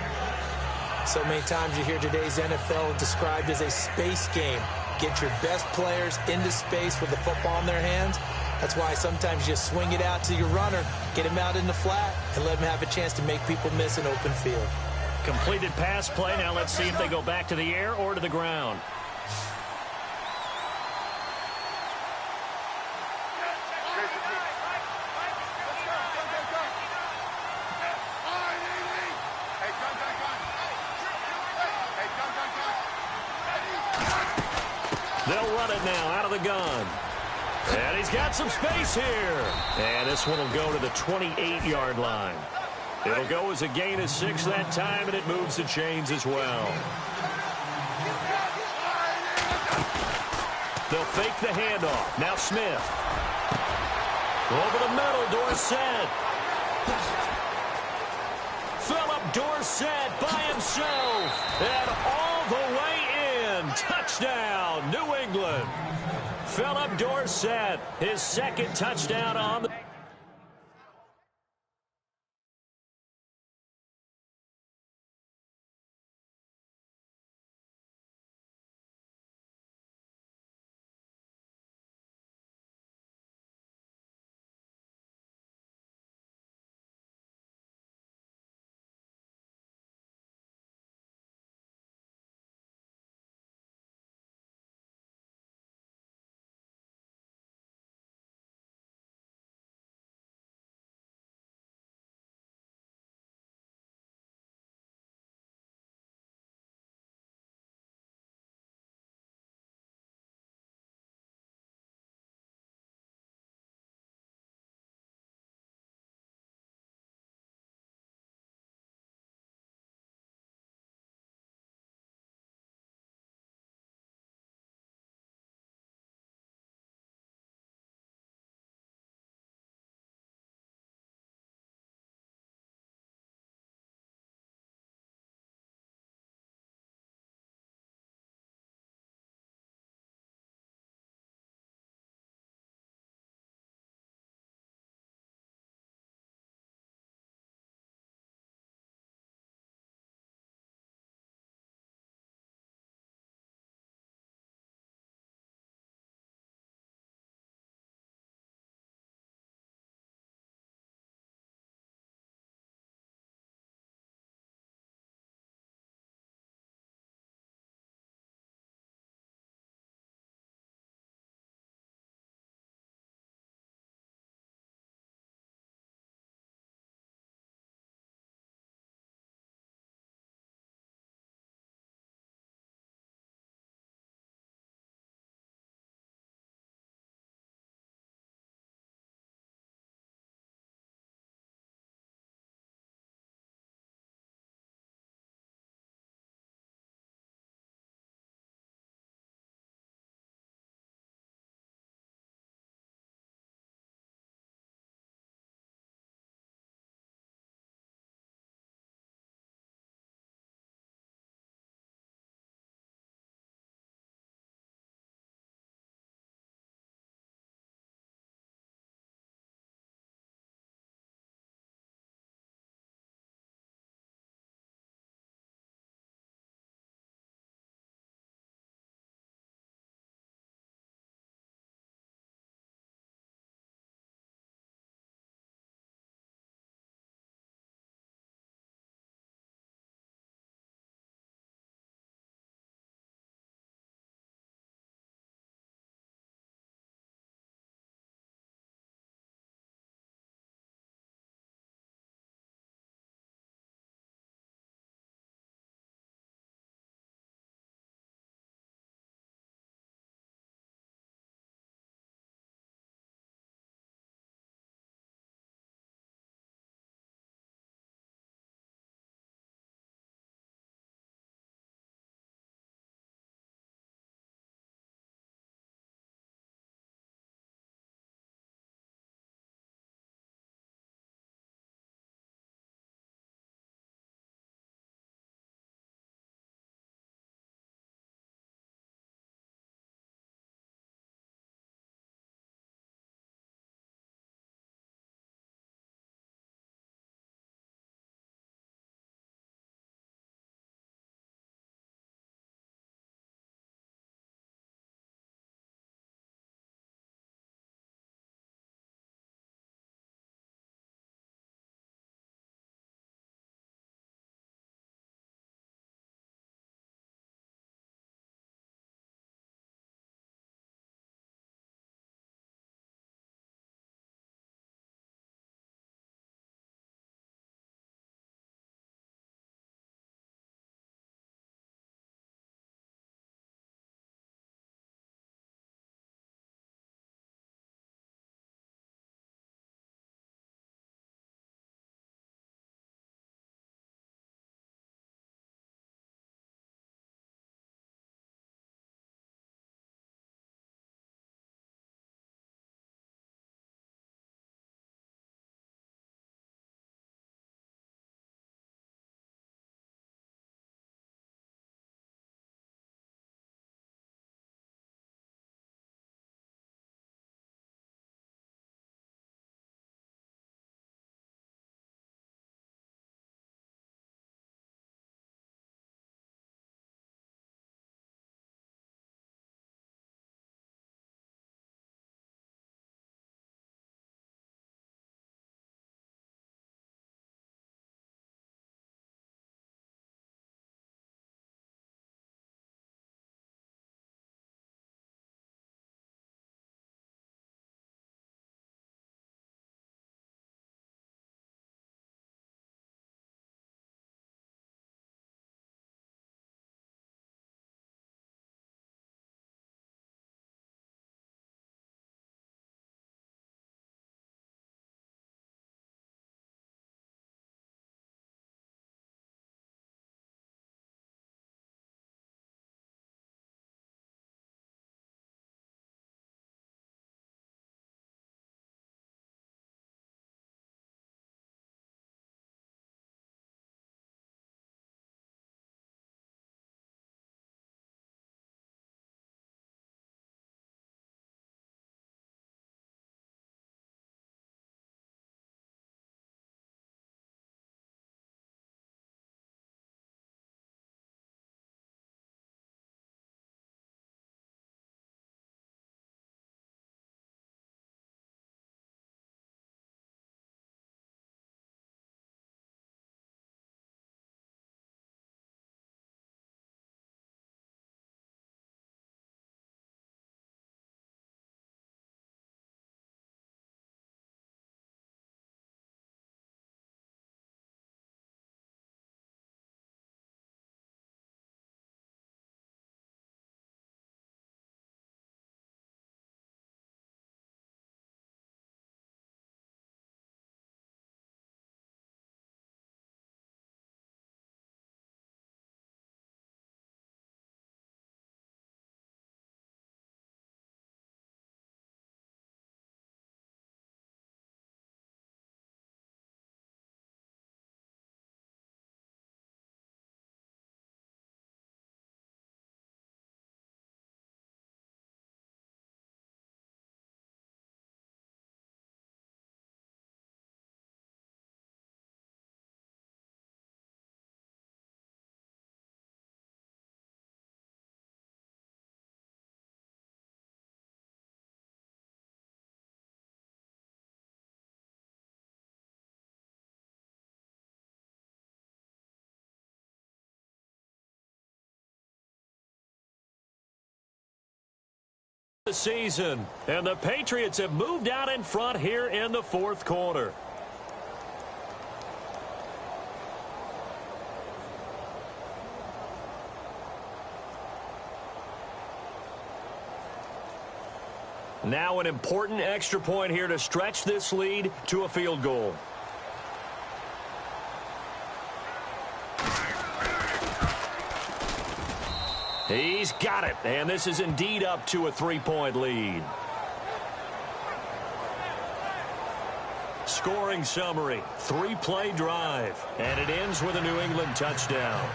Speaker 2: So many times you hear today's NFL described as a space game. Get your best players into space with the football in their hands. That's why sometimes you just swing it out to your runner, get him out in the flat, and let him have a chance to make people miss an open field.
Speaker 1: Completed pass play. Now let's see if they go back to the air or to the ground. They'll run it now out of the gun. And he's got some space here. And this one will go to the 28-yard line. It'll go as a gain of 6 that time, and it moves the chains as well. They'll fake the handoff. Now Smith. Over the middle, Dorsett. Philip Dorsett by himself. And all the way in. Touchdown, New England. Philip Dorsett, his second touchdown on the The season, and the Patriots have moved out in front here in the fourth quarter. Now an important extra point here to stretch this lead to a field goal. He's got it, and this is indeed up to a 3-point lead. Scoring summary, 3-play drive, and it ends with a New England touchdown.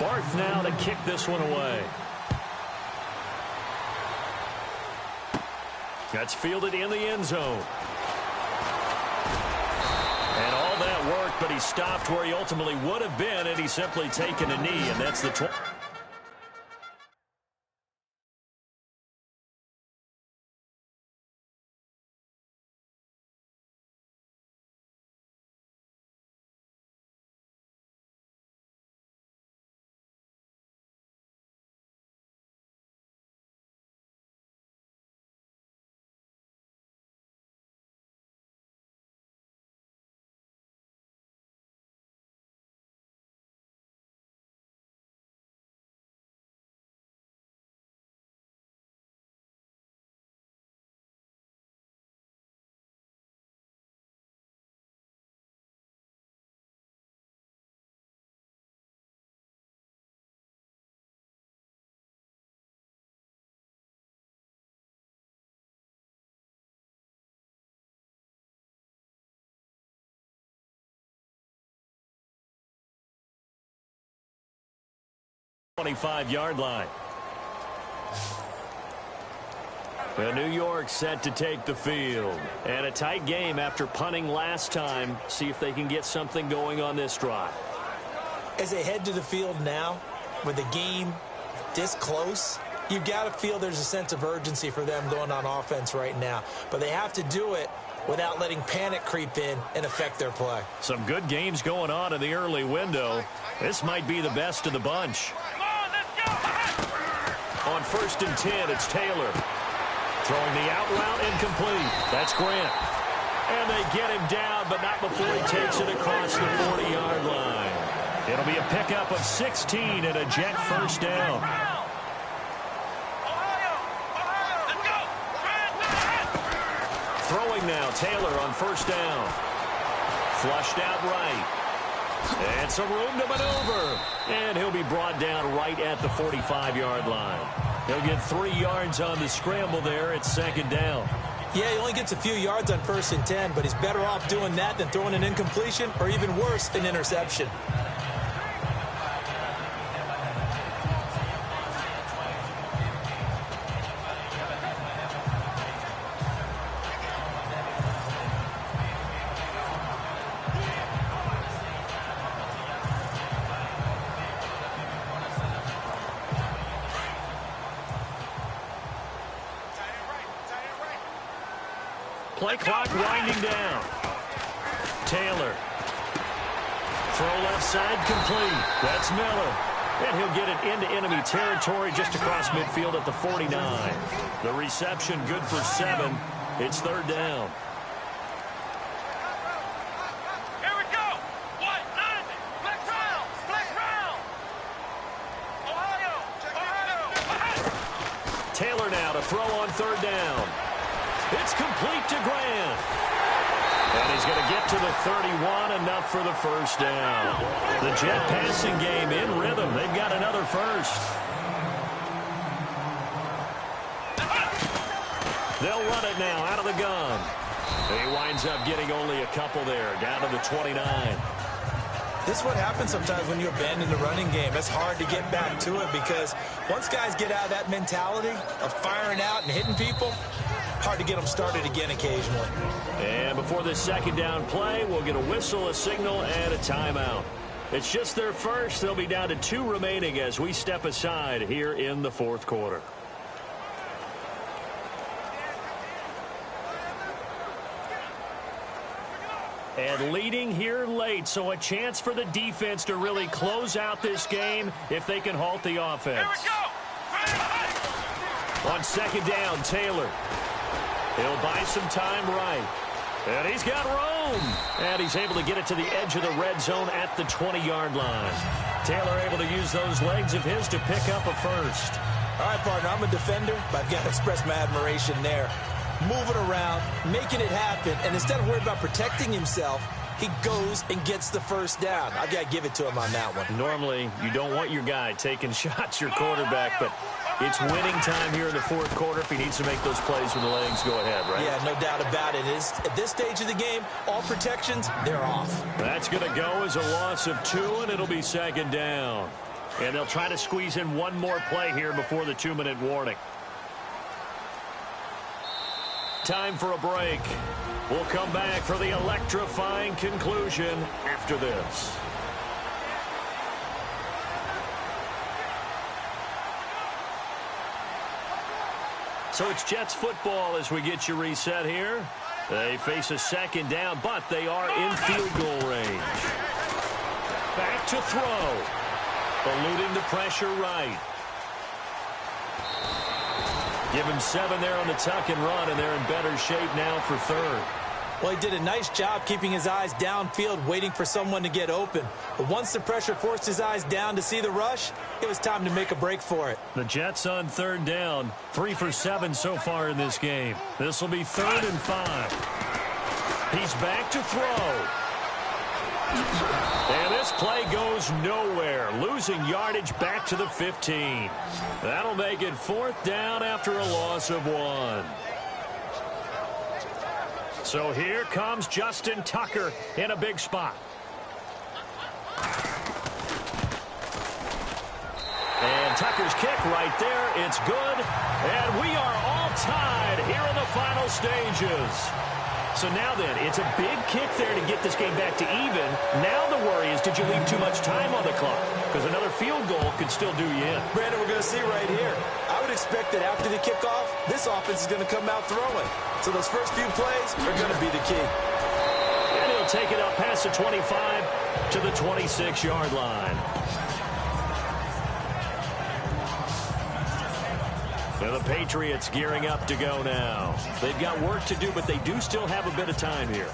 Speaker 1: Barth now to kick this one away. That's fielded in the end zone. And all that work, but he stopped where he ultimately would have been, and he's simply taken a knee, and that's the 25-yard line. New York set to take the field. And a tight game after punting last time. See if they can get something going on this drive.
Speaker 2: As they head to the field now, with the game this close, you've got to feel there's a sense of urgency for them going on offense right now. But they have to do it without letting panic creep in and affect their play.
Speaker 1: Some good games going on in the early window. This might be the best of the bunch. On 1st and 10, it's Taylor. Throwing the out route incomplete. That's Grant. And they get him down, but not before he takes it across the 40-yard line. It'll be a pickup of 16 and a Jet first down. Throwing now, Taylor on 1st down. Flushed out right. And some room to maneuver. And he'll be brought down right at the 45-yard line. He'll get 3 yards on the scramble there at 2nd down.
Speaker 2: Yeah, he only gets a few yards on 1st and 10, but he's better off doing that than throwing an incompletion or even worse, an interception.
Speaker 1: Play clock winding down. Taylor. Throw left side complete. That's Miller. And he'll get it into enemy territory just across midfield at the 49. The reception good for 7. It's 3rd down.
Speaker 3: Here we go. What? 90. Flex round. Flex round. Ohio.
Speaker 1: Taylor now to throw on 3rd down. It's complete to Grant. And he's going to get to the 31, enough for the first down. The Jet passing game in rhythm. They've got another first. They'll run it now out of the gun. He winds up getting only a couple there, down to the 29.
Speaker 2: This is what happens sometimes when you abandon the running game. It's hard to get back to it because once guys get out of that mentality of firing out and hitting people, hard to get them started again occasionally.
Speaker 1: And before this 2nd down play, we'll get a whistle, a signal, and a timeout. It's just their first. They'll be down to 2 remaining as we step aside here in the 4th quarter. And leading here late, so a chance for the defense to really close out this game if they can halt the offense. On second down, Taylor. He'll buy some time right. And he's got room. And he's able to get it to the edge of the red zone at the 20-yard line. Taylor able to use those legs of his to pick up a first.
Speaker 2: All right, partner, I'm a defender, but I've got to express my admiration there. Moving around, making it happen, and instead of worried about protecting himself, he goes and gets the first down. I've got to give it to him on that one.
Speaker 1: Normally, you don't want your guy taking shots, your quarterback, but it's winning time here in the fourth quarter. If he needs to make those plays with the legs, go ahead, right?
Speaker 2: Yeah, no doubt about it. At this stage of the game, all protections, they're off.
Speaker 1: That's going to go as a loss of 2, and it'll be second down. And they'll try to squeeze in one more play here before the 2-minute warning. Time for a break. We'll come back for the electrifying conclusion after this. So it's Jets football as we get you reset here. They face a second down, but they are in field goal range. Back to throw. Eluding the pressure right. Give him 7 there on the tuck and run, and they're in better shape now for third.
Speaker 2: Well, he did a nice job keeping his eyes downfield, waiting for someone to get open. But once the pressure forced his eyes down to see the rush, it was time to make a break for it.
Speaker 1: The Jets on third down, 3 for 7 so far in this game. This will be 3rd and 5. He's back to throw. And this play goes nowhere, losing yardage back to the 15. That'll make it 4th down after a loss of 1. So here comes Justin Tucker in a big spot. And Tucker's kick right there. It's good. And we are all tied here in the final stages. So now then, it's a big kick there to get this game back to even. Now the worry is, did you leave too much time on the clock? Because another field goal could still do you in.
Speaker 2: Brandon, we're going to see right here. I would expect that after the kickoff, this offense is going to come out throwing. So those first few plays are going to be the key.
Speaker 1: And he'll take it up past the 25 to the 26-yard line. And the Patriots gearing up to go now. They've got work to do, but they do still have a bit of time here.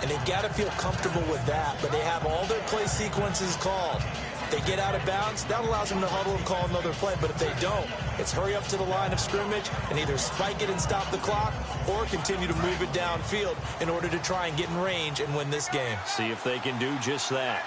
Speaker 2: And they've got to feel comfortable with that, but they have all their play sequences called. If they get out of bounds, that allows them to huddle and call another play. But if they don't, it's hurry up to the line of scrimmage and either spike it and stop the clock or continue to move it downfield in order to try and get in range and win this game.
Speaker 1: See if they can do just that.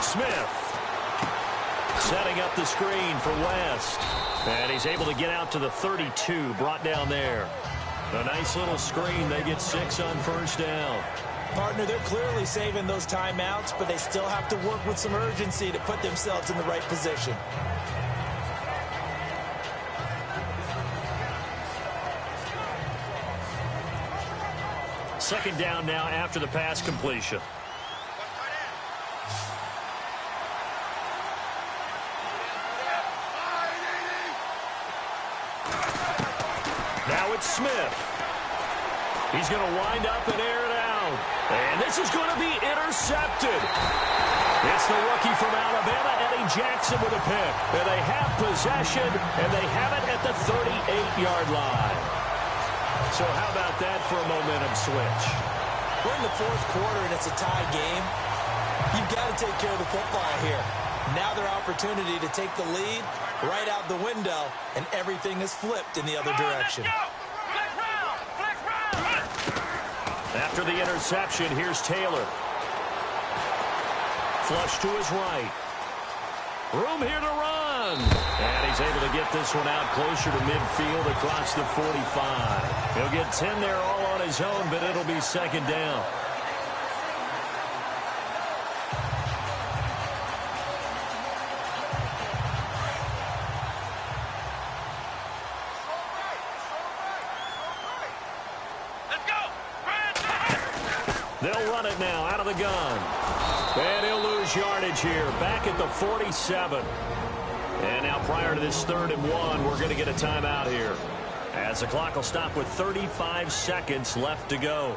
Speaker 1: Smith setting up the screen for West. And he's able to get out to the 32, brought down there. A nice little screen. They get 6 on first down.
Speaker 2: Partner, they're clearly saving those timeouts, but they still have to work with some urgency to put themselves in the right position.
Speaker 1: Second down now after the pass completion. Now it's Smith. He's going to wind up and air it out. And this is going to be intercepted. It's the rookie from Alabama, Eddie Jackson, with a pick. And they have possession, and they have it at the 38-yard line. So how about that for a momentum switch?
Speaker 2: We're in the fourth quarter, and it's a tie game. You've got to take care of the football here. Now their opportunity to take the lead right out the window, and everything is flipped in the other direction.
Speaker 1: After the interception, here's Taylor. Flush to his right. Room here to run. And he's able to get this one out closer to midfield across the 45. He'll get 10 there all on his own, but it'll be second down. They'll run it now out of the gun. And he'll lose yardage here, back at the 47. And now prior to this 3rd and 1, we're going to get a timeout here, as the clock will stop with 35 seconds left to go.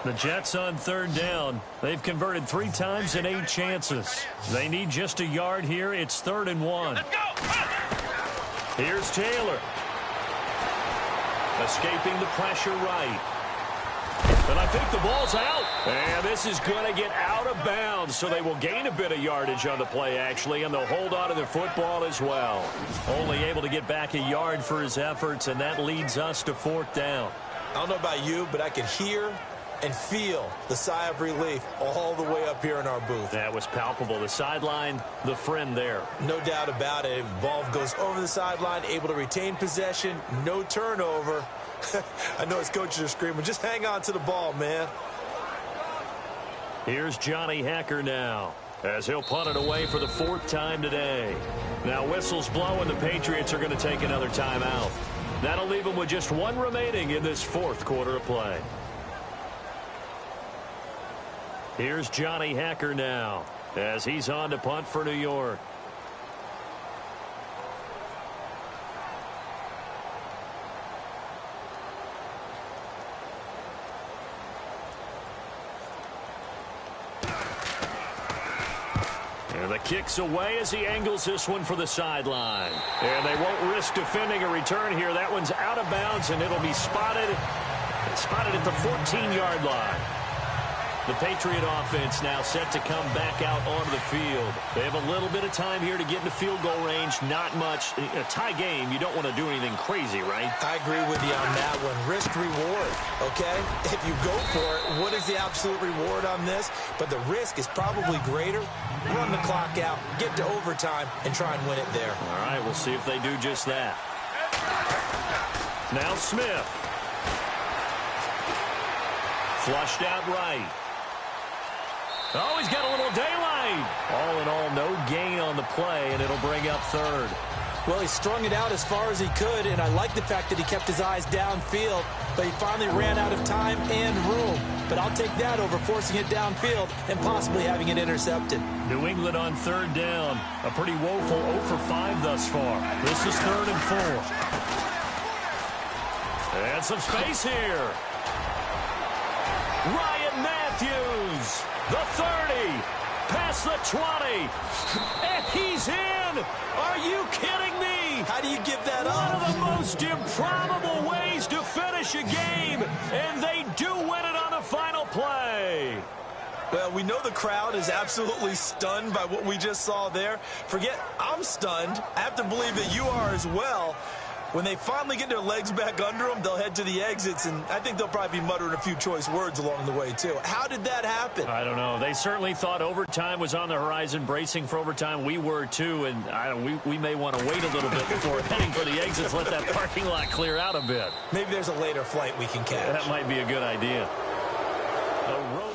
Speaker 1: The Jets on 3rd down. They've converted 3 times in 8 chances. They need just a yard here. It's 3rd and 1.
Speaker 3: Let's go.
Speaker 1: Here's Taylor. Escaping the pressure right. And I think the ball's out. And this is going to get out of bounds, so they will gain a bit of yardage on the play, actually, and they'll hold on to the football as well. Only able to get back a yard for his efforts, and that leads us to 4th down.
Speaker 2: I don't know about you, but I could hear and feel the sigh of relief all the way up here in our booth.
Speaker 1: That was palpable. The sideline, the friend there.
Speaker 2: No doubt about it. Ball goes over the sideline, able to retain possession, no turnover. I know his coaches are screaming, just hang on to the ball, man.
Speaker 1: Here's Johnny Hecker now, as he'll punt it away for the 4th time today. Now whistles blow, and the Patriots are going to take another timeout. That'll leave them with just 1 remaining in this 4th quarter of play. Here's Johnny Hecker now, as he's on to punt for New York. And the kick's away as he angles this one for the sideline. And they won't risk defending a return here. That one's out of bounds, and it'll be spotted at the 14-yard line. The Patriot offense now set to come back out onto the field. They have a little bit of time here to get into field goal range. Not much. A tie game, you don't want to do anything crazy, right?
Speaker 2: I agree with you on that one. Risk reward, okay? If you go for it, what is the absolute reward on this? But the risk is probably greater. Run the clock out, get to overtime, and try and win it there.
Speaker 1: All right, we'll see if they do just that. Now Smith. Flushed out right. Oh, he's got a little daylight. All in all, no gain on the play, and it'll bring up 3rd.
Speaker 2: Well, he strung it out as far as he could, and I like the fact that he kept his eyes downfield, but he finally ran out of time and room. But I'll take that over forcing it downfield and possibly having it intercepted.
Speaker 1: New England on 3rd down. A pretty woeful 0 for 5 thus far. This is 3rd and 4. And some space here. Ryan Matthews, the 30, past the 20, and he's in. Are you kidding me?
Speaker 2: How do you give that up?
Speaker 1: One of the most improbable ways to finish a game, and they do win it on the final play.
Speaker 2: Well, we know the crowd is absolutely stunned by what we just saw there. Forget I'm stunned. I have to believe that you are as well. When they finally get their legs back under them, they'll head to the exits, and I think they'll probably be muttering a few choice words along the way, too. How did that happen?
Speaker 1: I don't know. They certainly thought overtime was on the horizon, bracing for overtime. We were, too, and we may want to wait a little bit before heading for the exits, let that parking lot clear out a bit.
Speaker 2: Maybe there's a later flight we can catch.
Speaker 1: That might be a good idea. The road